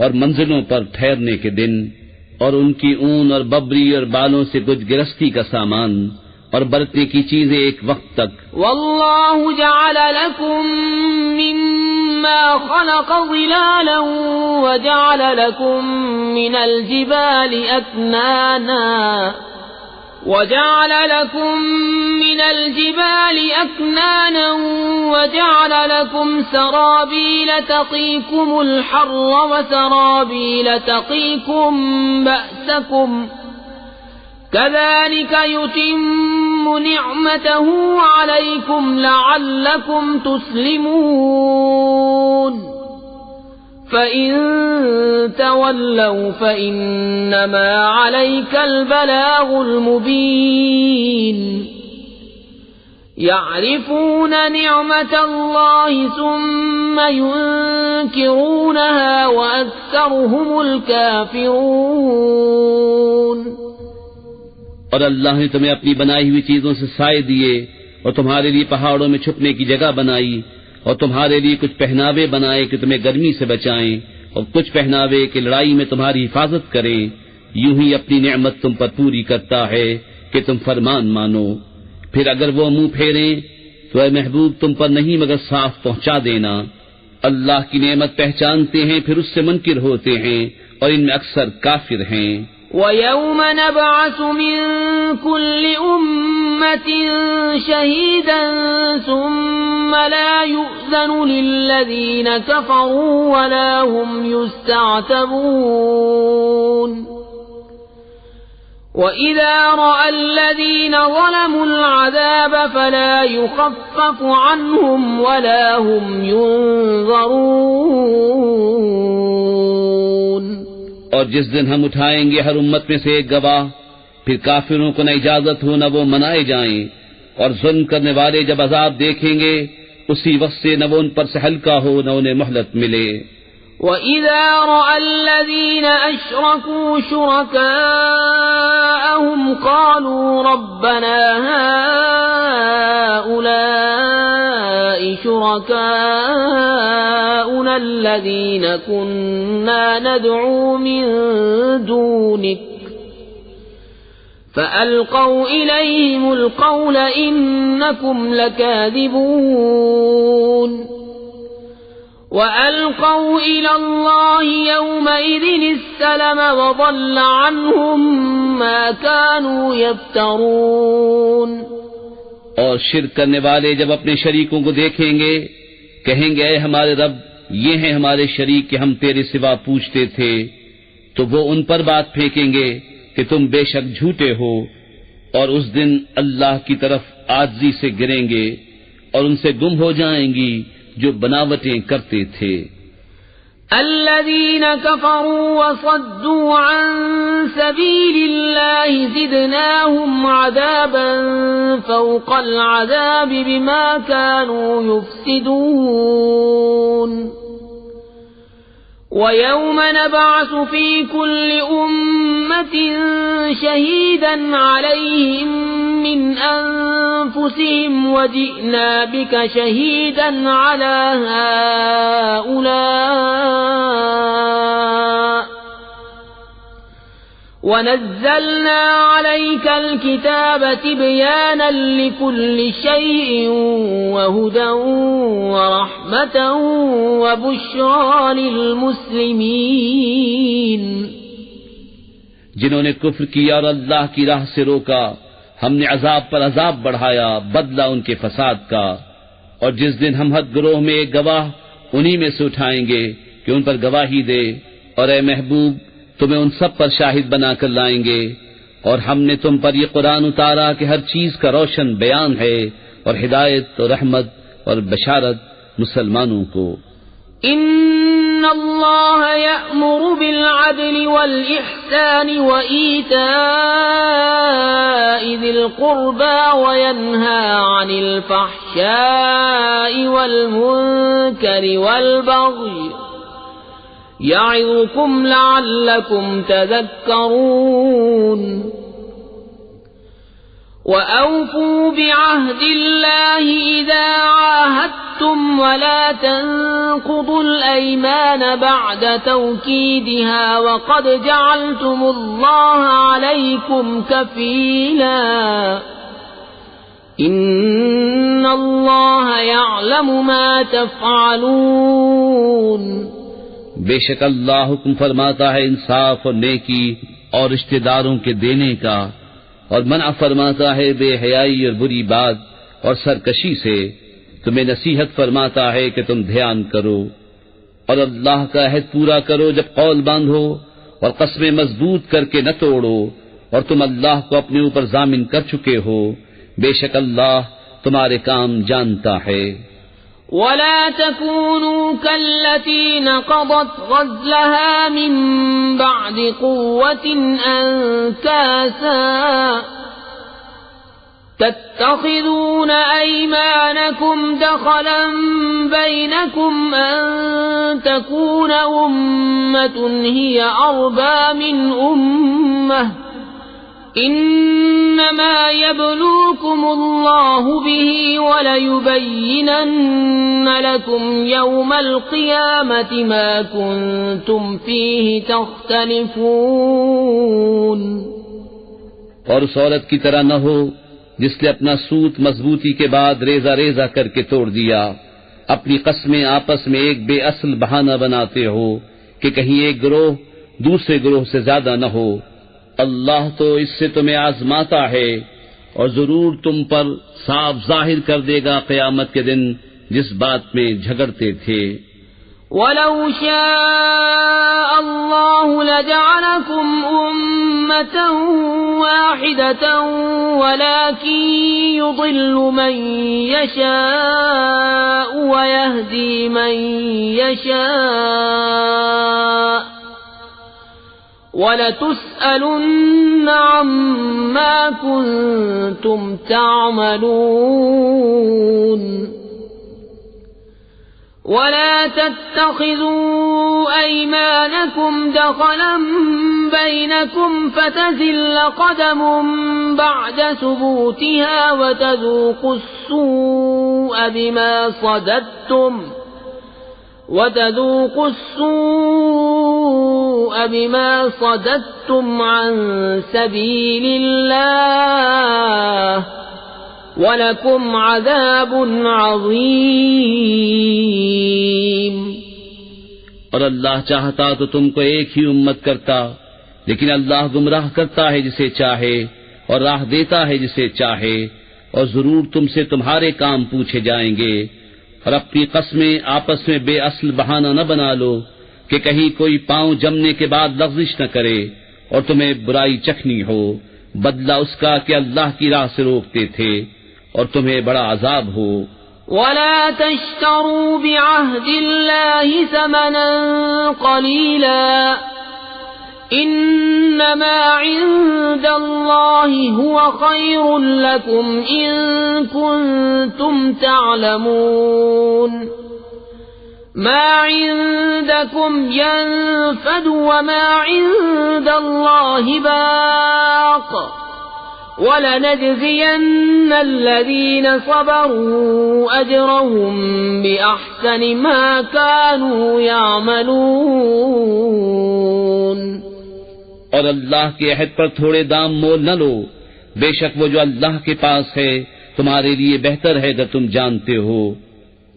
اور منزلوں پر ٹھہرنے کے دن، اور ان کی اون اور ببری اور بالوں سے کچھ گرستی کا سامان اور برتنے کی چیزیں ایک وقت تک۔ واللہ جعل لکم مما خلق ظلالا وجعل لکم من الجبال أكنانا وجعل لكم سرابيل تقيكم الحر وسرابيل تقيكم بأسكم كذلك يتم نعمته عليكم لعلكم تسلمون۔ فَإِن تَوَلَّوْا فَإِنَّمَا عَلَيْكَ الْبَلَاغُ الْمُبِينُ۔ يَعْرِفُونَ نِعْمَةَ اللَّهِ ثُمَّ يُنكِرُونَهَا وَأَكْثَرُهُمُ الْكَافِرُونَ۔ اور اللہ نے تمہیں اپنی بنائی ہوئی چیزوں سے سائے دیے، اور تمہارے لیے پہاڑوں میں چھپنے کی جگہ بنائی، اور تمہارے لیے کچھ پہناوے بنائے کہ تمہیں گرمی سے بچائیں، اور کچھ پہناوے کہ لڑائی میں تمہاری حفاظت کریں۔ یوں ہی اپنی نعمت تم پر پوری کرتا ہے کہ تم فرمان مانو۔ پھر اگر وہ منہ پھیریں تو اے محبوب تم پر نہیں مگر صاف پہنچا دینا۔ اللہ کی نعمت پہچانتے ہیں پھر اس سے منکر ہوتے ہیں، اور ان میں اکثر کافر ہیں۔ وَيَوْمَ نَبْعَثُ مِن كُلِّ أمة شهيدا ثم لا يؤذن للذين كفروا ولا هم يستعتبون وإذا رأى الذين ظلموا العذاب فلا يخفف عنهم ولا هم ينظرون. اور جس دن ہم اٹھائیں گے ہر امت میں سے ایک گواہ، پھر کافروں کو نہ اجازت ہو نہ وہ منائے جائیں، اور ظلم کرنے والے جب عذاب دیکھیں گے اسی وقت سے نہ وہ ان پر سے ہلکا ہو نہ انہیں مہلت ملے. وَإِذَا رَأَى الَّذِينَ أَشْرَكُوا شُرَكَاءَهُمْ قَالُوا رَبَّنَا هَؤُلَاءِ شُرَكَاؤُنَا الَّذِينَ كُنَّا نَدْعُو مِن دُونِكَ فَأَلْقَوْا إِلَيْهِمُ الْقَوْلَ إِنَّكُمْ لَكَاذِبُونَ وَأَلْقَوْا إِلَى اللَّهِ يَوْمَئِذٍ السَّلَمَ وَضَلَّ عَنْهُمْ مَا كَانُوا يَفْتَرُونَ. اور شرک کرنے والے جب اپنے شریکوں کو دیکھیں گے کہیں گے اے ہمارے رب یہ ہیں ہمارے شریک کہ ہم تیرے سوا پوچھتے تھے، تو وہ ان پر بات پھینکیں گے کہ تم بے شک جھوٹے ہو، اور اس دن اللہ کی طرف عاجزی سے گریں گے اور ان سے گم ہو جائیں گی جو بناوٹیں کرتے تھے. الذين كفروا وصدوا عن سبيل الله زدناهم عذابا فوق العذاب بما كانوا يفسدون. وَيَوْمَ نَبْعَثُ فِي كُلِّ أُمَّةٍ شَهِيدًا عَلَيْهِمْ مِنْ أَنفُسِهِمْ وَجِئْنَا بِكَ شَهِيدًا عَلَى هَؤُلَاءِ وَنَزَّلْنَا عَلَيْكَ الْكِتَابَ تِبْيَانًا لِكُلِّ شَيْءٍ وَهُدًى وَرَحْمَةً وَبُشْرَى لِلْمُسْلِمِينَ. جنہوں نے کفر کیا اور اللہ کی راہ سے روکا ہم نے عذاب پر عذاب بڑھایا بدلہ ان کے فساد کا. اور جس دن ہم حد گروہ میں ایک گواہ انہی میں سے اٹھائیں گے کہ ان پر گواہی دے، اور اے محبوب تمہیں ان سب پر شاہد بنا کر لائیں گے. اور ہم نے تم پر یہ قرآن اتارا کہ ہر چیز کا روشن بیان ہے اور ہدایت اور رحمت اور بشارت مسلمانوں کو. ان اللہ یأمر بالعدل والإحسان وإیتاء ذی القربى وینہا عن الفحشاء والمنکر والبغی یعظکم لعلکم تذکرون. وَأَوْفُوا بِعَهْدِ اللَّهِ إِذَا عَاهَدتُّمْ وَلَا تَنقُضُوا الْأَيْمَانَ بَعْدَ تَوْكِيدِهَا وَقَدْ جَعَلْتُمُ اللَّهَ عَلَيْكُمْ كَفِيلًا إِنَّ اللَّهَ يَعْلَمُ مَا تَفْعَلُونَ. بے شک اللہ حکم فرماتا ہے انصاف اور نیکی اور رشتہ داروں کے دینے کا، اور منع فرماتا ہے بے حیائی اور بری بات اور سرکشی سے. تمہیں نصیحت فرماتا ہے کہ تم دھیان کرو اور اللہ کا عہد پورا کرو جب قول باندھو، اور قسمیں مضبوط کر کے نہ توڑو، اور تم اللہ کو اپنے اوپر ضامن کر چکے ہو. بے شک اللہ تمہارے کام جانتا ہے. وَلَا تَكُونُوا كَالَّتِي نَقَضَتْ غَزْلَهَا مِن بَعْدِ قُوَّةٍ أَنكَاثًا تَتَّخِذُونَ أَيْمَانَكُمْ دَخَلًا بَيْنَكُمْ أَن تَكُونَ أُمَّةٌ هِيَ أَرْبَى مِنْ أُمَّةٍ انما يبلوكم الله به وليبينن لكم يوم القيامة ما كنتم فيه تختلفون. اور اس عورت کی طرح نہ ہو جس نے اپنا سوت مضبوطی کے بعد ریزہ ریزہ کر کے توڑ دیا. اپنی قسمیں آپس میں ایک بے اصل بہانہ بناتے ہو کہ کہیں ایک گروہ دوسرے گروہ سے زیادہ نہ ہو. اللہ تو اس سے تمہیں آزماتا ہے اور ضرور تم پر صاف ظاہر کر دے گا قیامت کے دن جس بات میں جھگڑتے تھے۔ وَلَوْ شَاءَ اللَّهُ لَجَعَلَكُمْ أُمَّةً وَاحِدَةً وَلَكِنْ يُضِلُّ مَنْ يَشَاءُ وَيَهْدِي مَنْ يَشَاءُ وَلَتُسْأَلُنَّ عَمَّا كُنْتُمْ تَعْمَلُونَ وَلَا تَتَّخِذُوا أَيْمَانَكُمْ دَخَلًا بَيْنَكُمْ فَتَزِلَّ قَدَمٌ بَعْدَ ثُبُوتِهَا وَتَذُوقُوا السُّوءَ بِمَا صَدَدتُّمْ عَن سَبِيلِ اللَّهِ وَلَكُمْ عَذَابٌ عَظِيمٌ۔ اور اللہ چاہتا تو تم کو ایک ہی امت کرتا، لیکن اللہ گمراہ کرتا ہے جسے چاہے اور راہ دیتا ہے جسے چاہے، اور ضرور تم سے تمہارے کام پوچھے جائیں گے۔ اور اپنی قسمیں آپس میں بے اصل بہانہ نہ بنا لو کہ کہیں کوئی پاؤں جمنے کے بعد لغزش نہ کرے اور تمہیں برائی چکھنی ہو، بدلہ اس کا کہ اللہ کی راہ سے روکتے تھے اور تمہیں بڑا عذاب ہو۔ وَلَا تَشْتَرُوا بِعَهْدِ اللَّهِ ثَمَنًا قَلِيلًا إِنَّمَا عِندَ اللَّهِ هُوَ خَيْرٌ لَكُمْ إِن كُنتُمْ تَعْلَمُونَ مَا عِندَكُمْ يَنفَدُ وَمَا عِندَ اللَّهِ بَاقٍ وَلَنَجْزِيَنَّ الَّذِينَ صَبَرُوا أَجْرَهُمْ بِأَحْسَنِ مَا كَانُوا يَعْمَلُونَ۔ اور اللہ کے عہد پر تھوڑے دام مول نہ لو، بے شک وہ جو اللہ کے پاس ہے تمہارے لیے بہتر ہے اگر تم جانتے ہو۔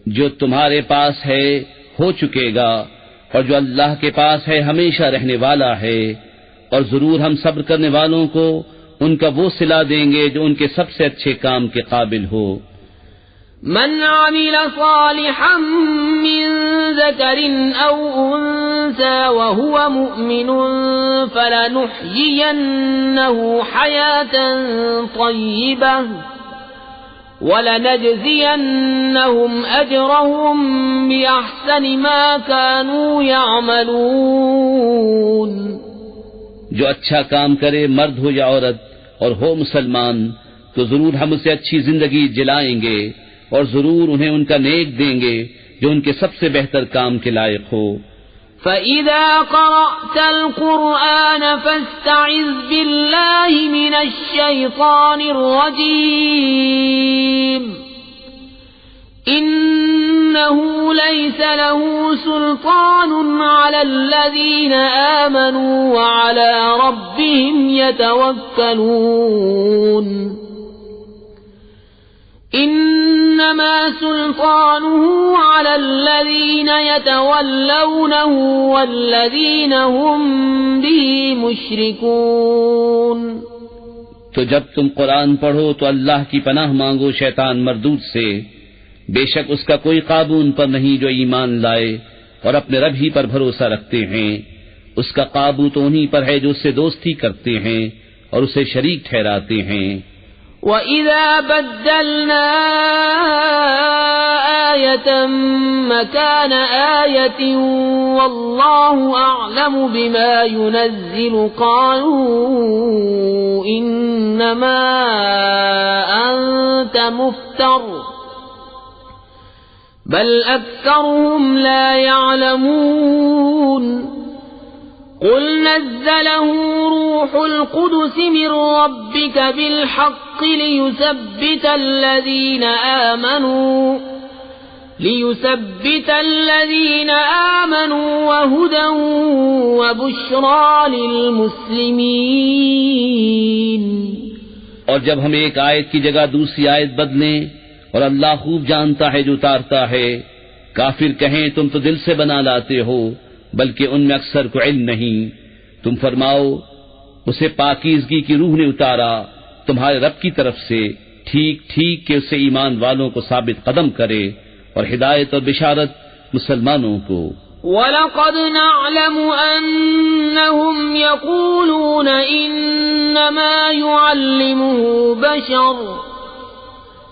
جو تمہارے پاس ہے ہو چکے گا، اور جو اللہ کے پاس ہے ہمیشہ رہنے والا ہے، اور ضرور ہم صبر کرنے والوں کو ان کا وہ صلہ دیں گے جو ان کے سب سے اچھے کام کے قابل ہو۔ من عمل صالحا من ذكر أو أنثى وهو مؤمن فلنحيينه حياة طيبة وَلَنَجْزِيَنَّهُمْ أَجْرَهُمْ بِأَحْسَنِ مَا كَانُوا يَعْمَلُونَ۔ جو اچھا کام کرے مرد ہو یا عورت اور ہو مسلمان تو ضرور ہم اسے اچھی زندگی جلائیں گے اور ضرور انہیں ان کا نیک دیں گے جو ان کے سب سے بہتر کام کے لائق ہو۔ فَإِذَا قَرَأْتَ الْقُرْآنَ فَاسْتَعِذْ بِاللَّهِ مِنَ الشَّيْطَانِ الرَّجِيمِ إِنَّهُ لَيْسَ لَهُ سُلْطَانٌ عَلَى الَّذِينَ آمَنُوا وَعَلَى رَبِّهِمْ يَتَوَكَّلُونَ إِنَّمَا سُلْطَانُهُ عَلَى الَّذِينَ يَتَوَلَّوْنَهُ وَالَّذِينَ هُمْ بِهِ مُشْرِكُونَ۔ تو جب تم قرآن پڑھو تو اللہ کی پناہ مانگو شیطان مردود سے، بے شک اس کا کوئی قابو ان پر نہیں جو ایمان لائے اور اپنے رب ہی پر بھروسہ رکھتے ہیں۔ اس کا قابو تو انہی پر ہے جو اس سے دوستی کرتے ہیں اور اسے شریک ٹھہراتے ہیں۔ وَإِذَا بَدَّلْنَا آيَةً مَكَانَ آيَةٍ وَاللَّهُ أَعْلَمُ بِمَا يُنَزِّلُ قَالُوا إِنَّمَا أَنْتَ مُفْتَرٍ بَلْ أَكْثَرُهُمْ لَا يَعْلَمُونَ قُلْ نَزَّلَهُ رُوحُ الْقُدُسِ مِنْ رَبِّكَ بِالْحَقِّ لِيُثَبِّتَ الَّذِينَ آمَنُوا وَهُدًى وَبُشْرَى لِلْمُسْلِمِينَ۔ اور جب ہم ایک آیت کی جگہ دوسری آیت بدلیں اور اللہ خوب جانتا ہے جو اتارتا ہے، کافر کہیں تم تو دل سے بنا لاتے ہو بلکہ ان میں اکثر کو علم نہیں۔ تم فرماؤ اسے پاکیزگی کی روح نے اتارا تمہارے رب کی طرف سے ٹھیک ٹھیک کہ اسے ایمان والوں کو ثابت قدم کرے اور ہدایت اور بشارت مسلمانوں کو۔ وَلَقَدْ نَعْلَمُ أَنَّهُمْ يَقُولُونَ إِنَّمَا يُعَلِّمُهُ بَشَرٌ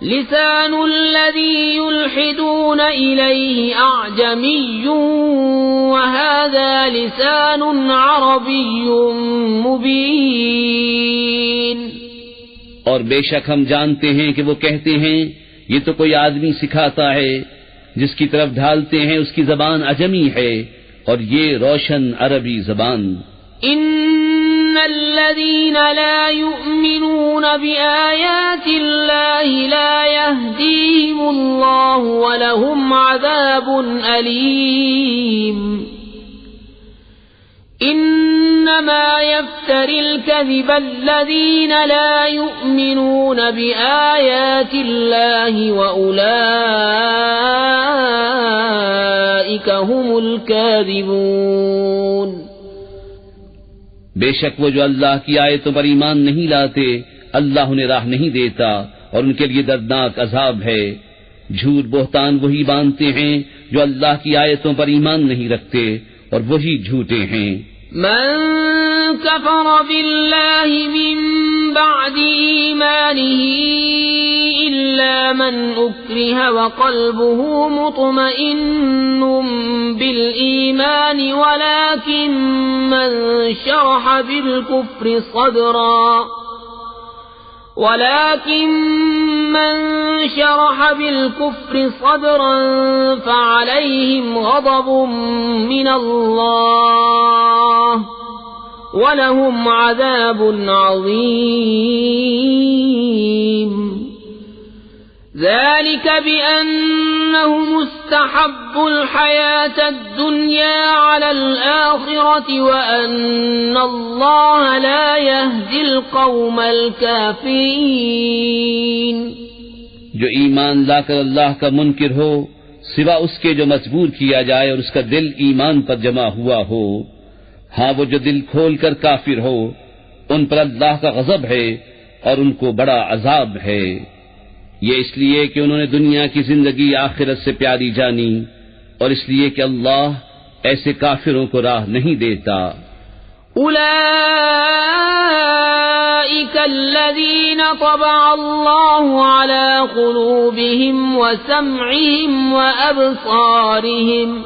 لِسَانُ الَّذِي يُلْحِدُونَ إِلَيْهِ أَعْجَمِيٌّ وَهَذَا لِسَانٌ عَرَبِيٌّ مُبِينٌ۔ اور بے شک ہم جانتے ہیں کہ وہ کہتے ہیں یہ تو کوئی آدمی سکھاتا ہے، جس کی طرف ڈھالتے ہیں اس کی زبان عجمی ہے اور یہ روشن عربی زبان۔ ان الذين لا يؤمنون بآيات الله لا يهديهم الله ولهم عذاب أليم۔ انما يفتري الكذب الذين لا يؤمنون بآيات الله وأولئك هم الكاذبون۔ بے شک وہ جو اللہ کی آیتوں پر ایمان نہیں لاتے اللہ انہیں راہ نہیں دیتا اور ان کے لیے دردناک عذاب ہے۔ جھوٹ بہتان وہی باندھتے ہیں جو اللہ کی آیتوں پر ایمان نہیں رکھتے اور وہی جھوٹے ہیں۔ من كفر بالله من بعد إيمانه إلا من أكره وقلبه مطمئن بالإيمان ولكن من شرح بالكفر صدرا فعليهم غضب من الله ولهم عذاب عظيم۔ ذلك بأنهم استحبوا الحياة الدنيا على الآخرة وأن الله لا يهدي القوم الكافرين۔ جو ایمان لا کر اللہ کا منکر ہو سوا اس کے جو مجبور کیا جائے اور اس کا دل ایمان پر جمع ہوا ہو، ہاں وہ جو دل کھول کر کافر ہو ان پر اللہ کا غضب ہے اور ان کو بڑا عذاب ہے۔ یہ اس لیے کہ انہوں نے دنیا کی زندگی آخرت سے پیاری جانی اور اس لیے کہ اللہ ایسے کافروں کو راہ نہیں دیتا۔ أولئك الذين طبع الله على قلوبهم وسمعهم وأبصارهم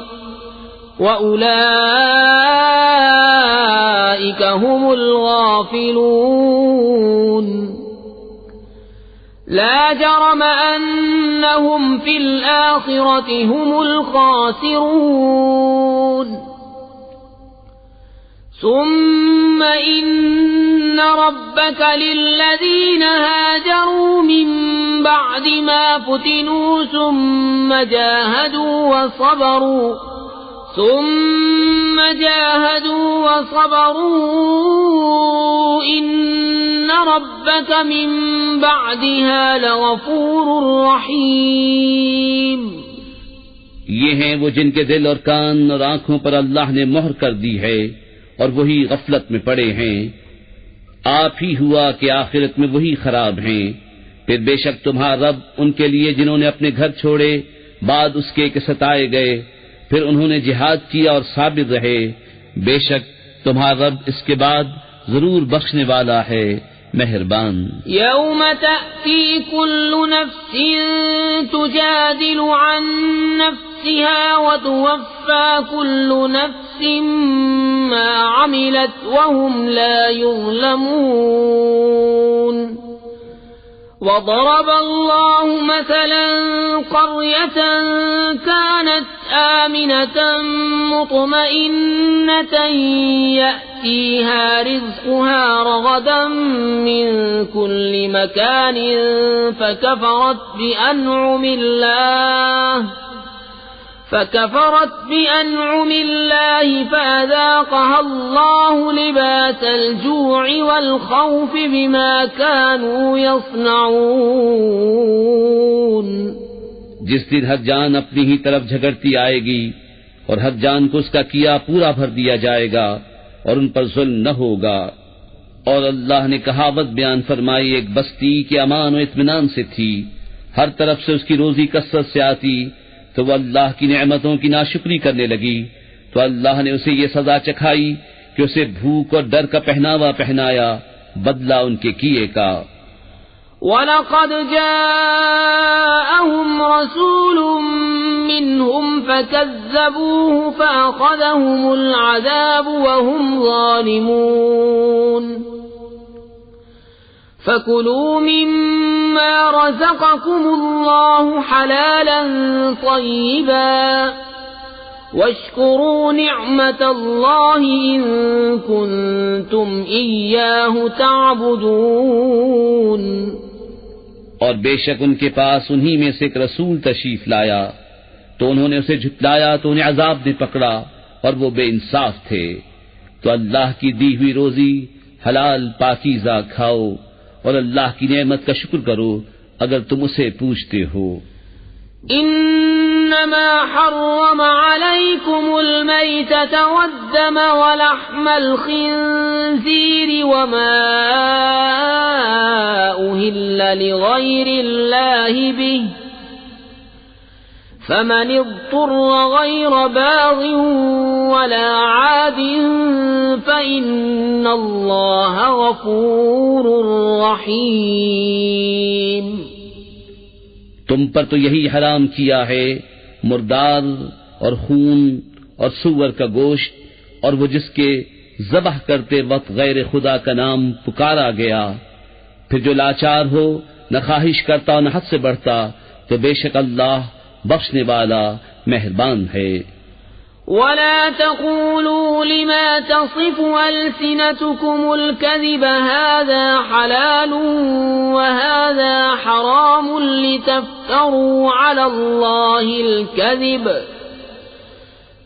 وأولئك هم الغافلون۔ لا جرم أنهم في الآخرة هم الخاسرون۔ ثم إن ربك للذين هاجروا من بعد ما فتنوا ثم جاهدوا وصبروا إن ربك من بعدها لغفور رحيم۔ یہ ہیں وہ جن کے دل اور کان اور آنکھوں پر اللہ نے مہر کر دی ہے اور وہی غفلت میں پڑے ہیں۔ آپ ہی ہوا کہ آخرت میں وہی خراب ہیں۔ پھر بے شک تمہارا رب ان کے لیے جنہوں نے اپنے گھر چھوڑے بعد اس کے کہ ستائے گئے پھر انہوں نے جہاد کیا اور صابر رہے، بے شک تمہارا رب اس کے بعد ضرور بخشنے والا ہے، مہربان۔ یوم تأتی کل نفس تجادل عن نفسها وتوفى كل نفس ما عملت وهم لا يظلمون۔ وضرب الله مثلا قرية كانت آمنة مطمئنة يأتيها رزقها رغدا من كل مكان فكفرت بأنعم الله فأذاقها الله لباس الجوع والخوف بما كانوا يصنعون۔ جس دن ہر جان اپنی ہی طرف جھگڑتی آئے گی اور ہر جان کو اس کا کیا پورا بھر دیا جائے گا اور ان پر ظلم نہ ہوگا۔ اور اللہ نے کہاوت بیان فرمائی ایک بستی کے امان و اطمینان سے تھی، ہر طرف سے اس کی روزی کثرت سے آتی، تو وہ اللہ کی نعمتوں کی ناشکری کرنے لگی تو اللہ نے اسے یہ سزا چکھائی کہ اسے بھوک اور ڈر کا پہناوا پہنایا، بدلہ ان کے کیے کا۔ وَلَقَدْ جَاءَهُمْ رَسُولٌ مِّنْهُمْ فَكَذَّبُوهُ فَأَخَذَهُمُ الْعَذَابُ وَهُمْ ظَالِمُونَ فَكُلُوا مِمَّا رَزَقَكُمُ اللَّهُ حَلَالًا طَيِّبًا وَاشْكُرُوا نِعْمَةَ اللَّهِ إِن كُنتُمْ إِيَّاهُ تَعْبُدُونَ۔ اور بے شک ان کے پاس انہی میں سے ایک رسول تشریف لایا تو انہوں نے اسے جھٹلایا تو انہیں عذاب نے پکڑا اور وہ بے انصاف تھے۔ تو اللہ کی دی ہوئی روزی حلال پاکیزہ کھاؤ اور اللہ کی نعمت کا شکر کرو اگر تم اسے پوچھتے ہو۔ انما حرم عليكم الميتة والدم ولحم الخنزير وما أهل لغير الله به فمن اضطر غير باغ ولا عاد فإن الله غفور رحيم۔ تم پر تو یہی حرام کیا ہے مردار اور خون اور سور کا گوشت اور وہ جس کے ذبح کرتے وقت غیر خدا کا نام پکارا گیا، پھر جو لاچار ہو نہ خواہش کرتا نہ حد سے بڑھتا تو بے شک اللہ بخشنے والا مہربان ہے۔ ولا تقولوا لما تصف ألسنتكم الكذب هذا حلال وهذا حرام لتفتروا على الله الكذب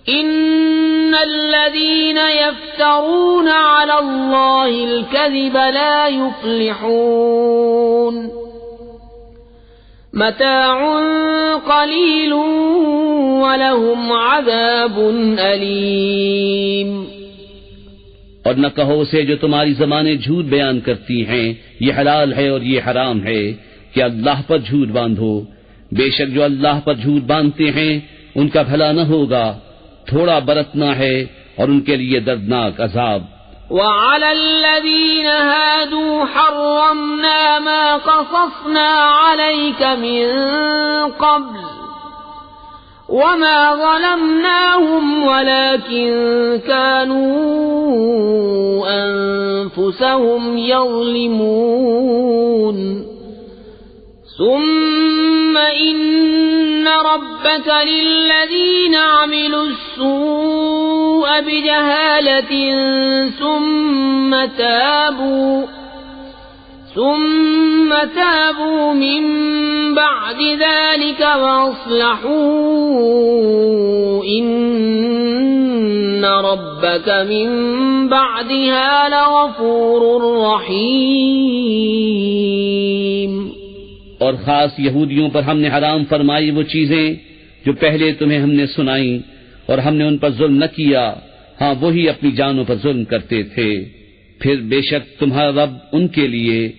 إن الذين يفترون على الله الكذب لا يفلحون۔ متاع قلیل ولہم عذاب علیم۔ اور نہ کہو اسے جو تمہاری زبانیں جھوٹ بیان کرتی ہیں یہ حلال ہے اور یہ حرام ہے کہ اللہ پر جھوٹ باندھو، بے شک جو اللہ پر جھوٹ باندھتے ہیں ان کا بھلا نہ ہوگا، تھوڑا برتنا ہے اور ان کے لیے دردناک عذاب۔ وعلى الذين هادوا حرمنا ما قصصنا عليك من قبل وما ظلمناهم ولكن كانوا أنفسهم يظلمون ثم إن ربك للذين عملوا السوء بجهالة ثم تابوا من بعد ذلك وأصلحوا إن ربك من بعدها لغفور رحيم۔ اور خاص یہودیوں پر ہم نے حرام فرمائی وہ چیزیں جو پہلے تمہیں ہم نے سنائی اور ہم نے ان پر ظلم نہ کیا، ہاں وہی اپنی جانوں پر ظلم کرتے تھے۔ پھر بے شک تمہارا رب ان کے لیے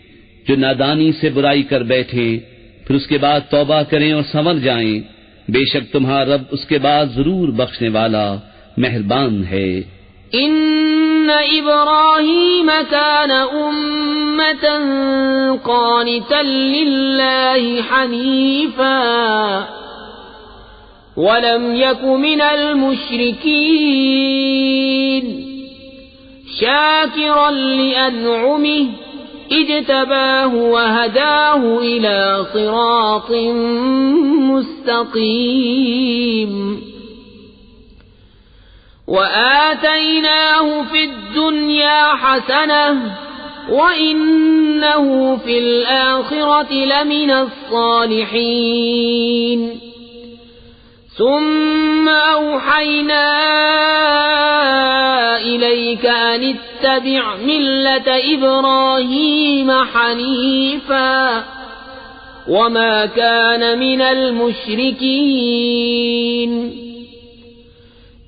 جو نادانی سے برائی کر بیٹھے پھر اس کے بعد توبہ کریں اور سنور جائیں، بے شک تمہارا رب اس کے بعد ضرور بخشنے والا مہربان ہے۔ ان ابراہیم کان امة قانتا للہ حنیفا ولم یک من المشرکین شاکرا لانعمه اجتباه وهداه الى صراط مستقیم وآتيناه في الدنيا حسنة وإنه في الآخرة لمن الصالحين ثم أوحينا إليك أن اتبع ملة إبراهيم حنيفا وما كان من المشركين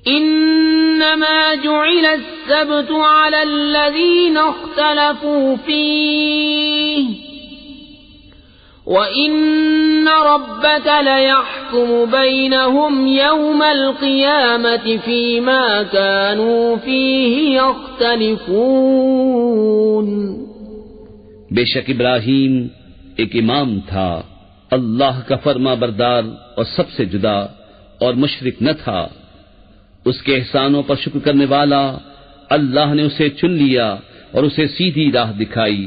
إنما جعل السبت على الذين اختلفوا فيه وإن ربك ليحكم بينهم يوم القيامة فيما كانوا فيه يختلفون. بے شک ابراہیم ایک امام تھا، اللہ کا فرما بردار اور سب سے جدا، اور مشرک نہ تھا. اس کے احسانوں پر شکر کرنے والا، اللہ نے اسے چن لیا اور اسے سیدھی راہ دکھائی،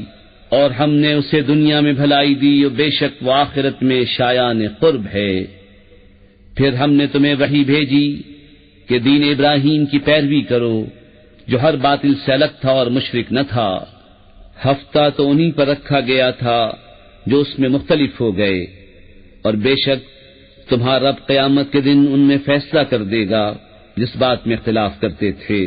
اور ہم نے اسے دنیا میں بھلائی دی، اور بے شک وہ آخرت میں شایان قرب ہے. پھر ہم نے تمہیں وحی بھیجی کہ دین ابراہیم کی پیروی کرو، جو ہر باطل سے الگ تھا اور مشرک نہ تھا. ہفتہ تو انہی پر رکھا گیا تھا جو اس میں مختلف ہو گئے، اور بے شک تمہارا رب قیامت کے دن ان میں فیصلہ کر دے گا جس بات میں اختلاف کرتے تھے.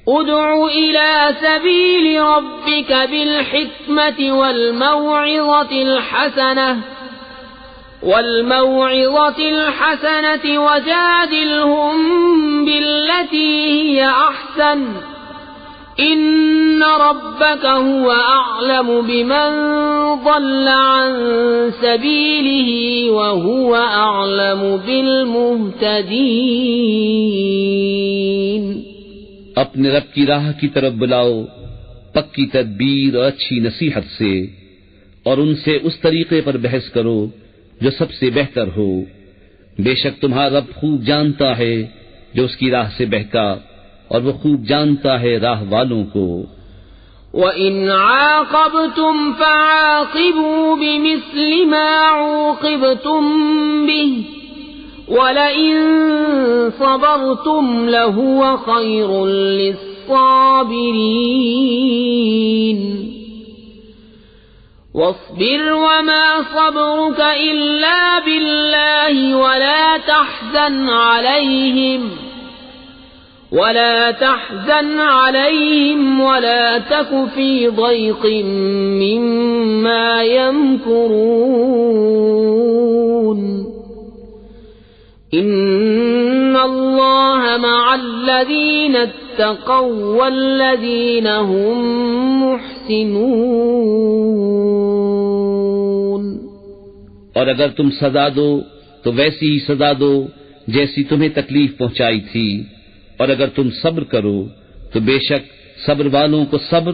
ادع إلى سبيل ربك بالحكمة والموعظة الحسنة وجادلهم بالتي هي أحسن إن ربك هو أعلم بمن ضل عن سبيله وهو أعلم بالمهتدين. اپنے رب کی راہ کی طرف بلاؤ پکی تدبیر اور اچھی نصیحت سے، اور ان سے اس طریقے پر بحث کرو جو سب سے بہتر ہو. بے شک تمہارا رب خوب جانتا ہے جو اس کی راہ سے بہکا، اور وہ خوب جانتا ہے راہ والوں کو. وَإِنْ عَاقَبْتُمْ فَعَاقِبُوا بِمِثْلِ مَا عُوقِبْتُمْ بِهِ وَلَئِن صَبَرْتُمْ لَهُوَ خَيْرٌ لِلصَّابِرِينَ. وَاصْبِرْ وَمَا صَبْرُكَ إِلَّا بِاللَّهِ وَلَا تحزن عليهم ولا تك في ضيق مما يمكرون. إن الله مع الذين اتقوا والذين هم محسنون. اور اگر تم سزا دو تو ویسی ہی سزا دو جیسی تمہیں تکلیف پہنچائی تھی، اور اگر تم صبر کرو تو بے شک صبر والوں کو صبر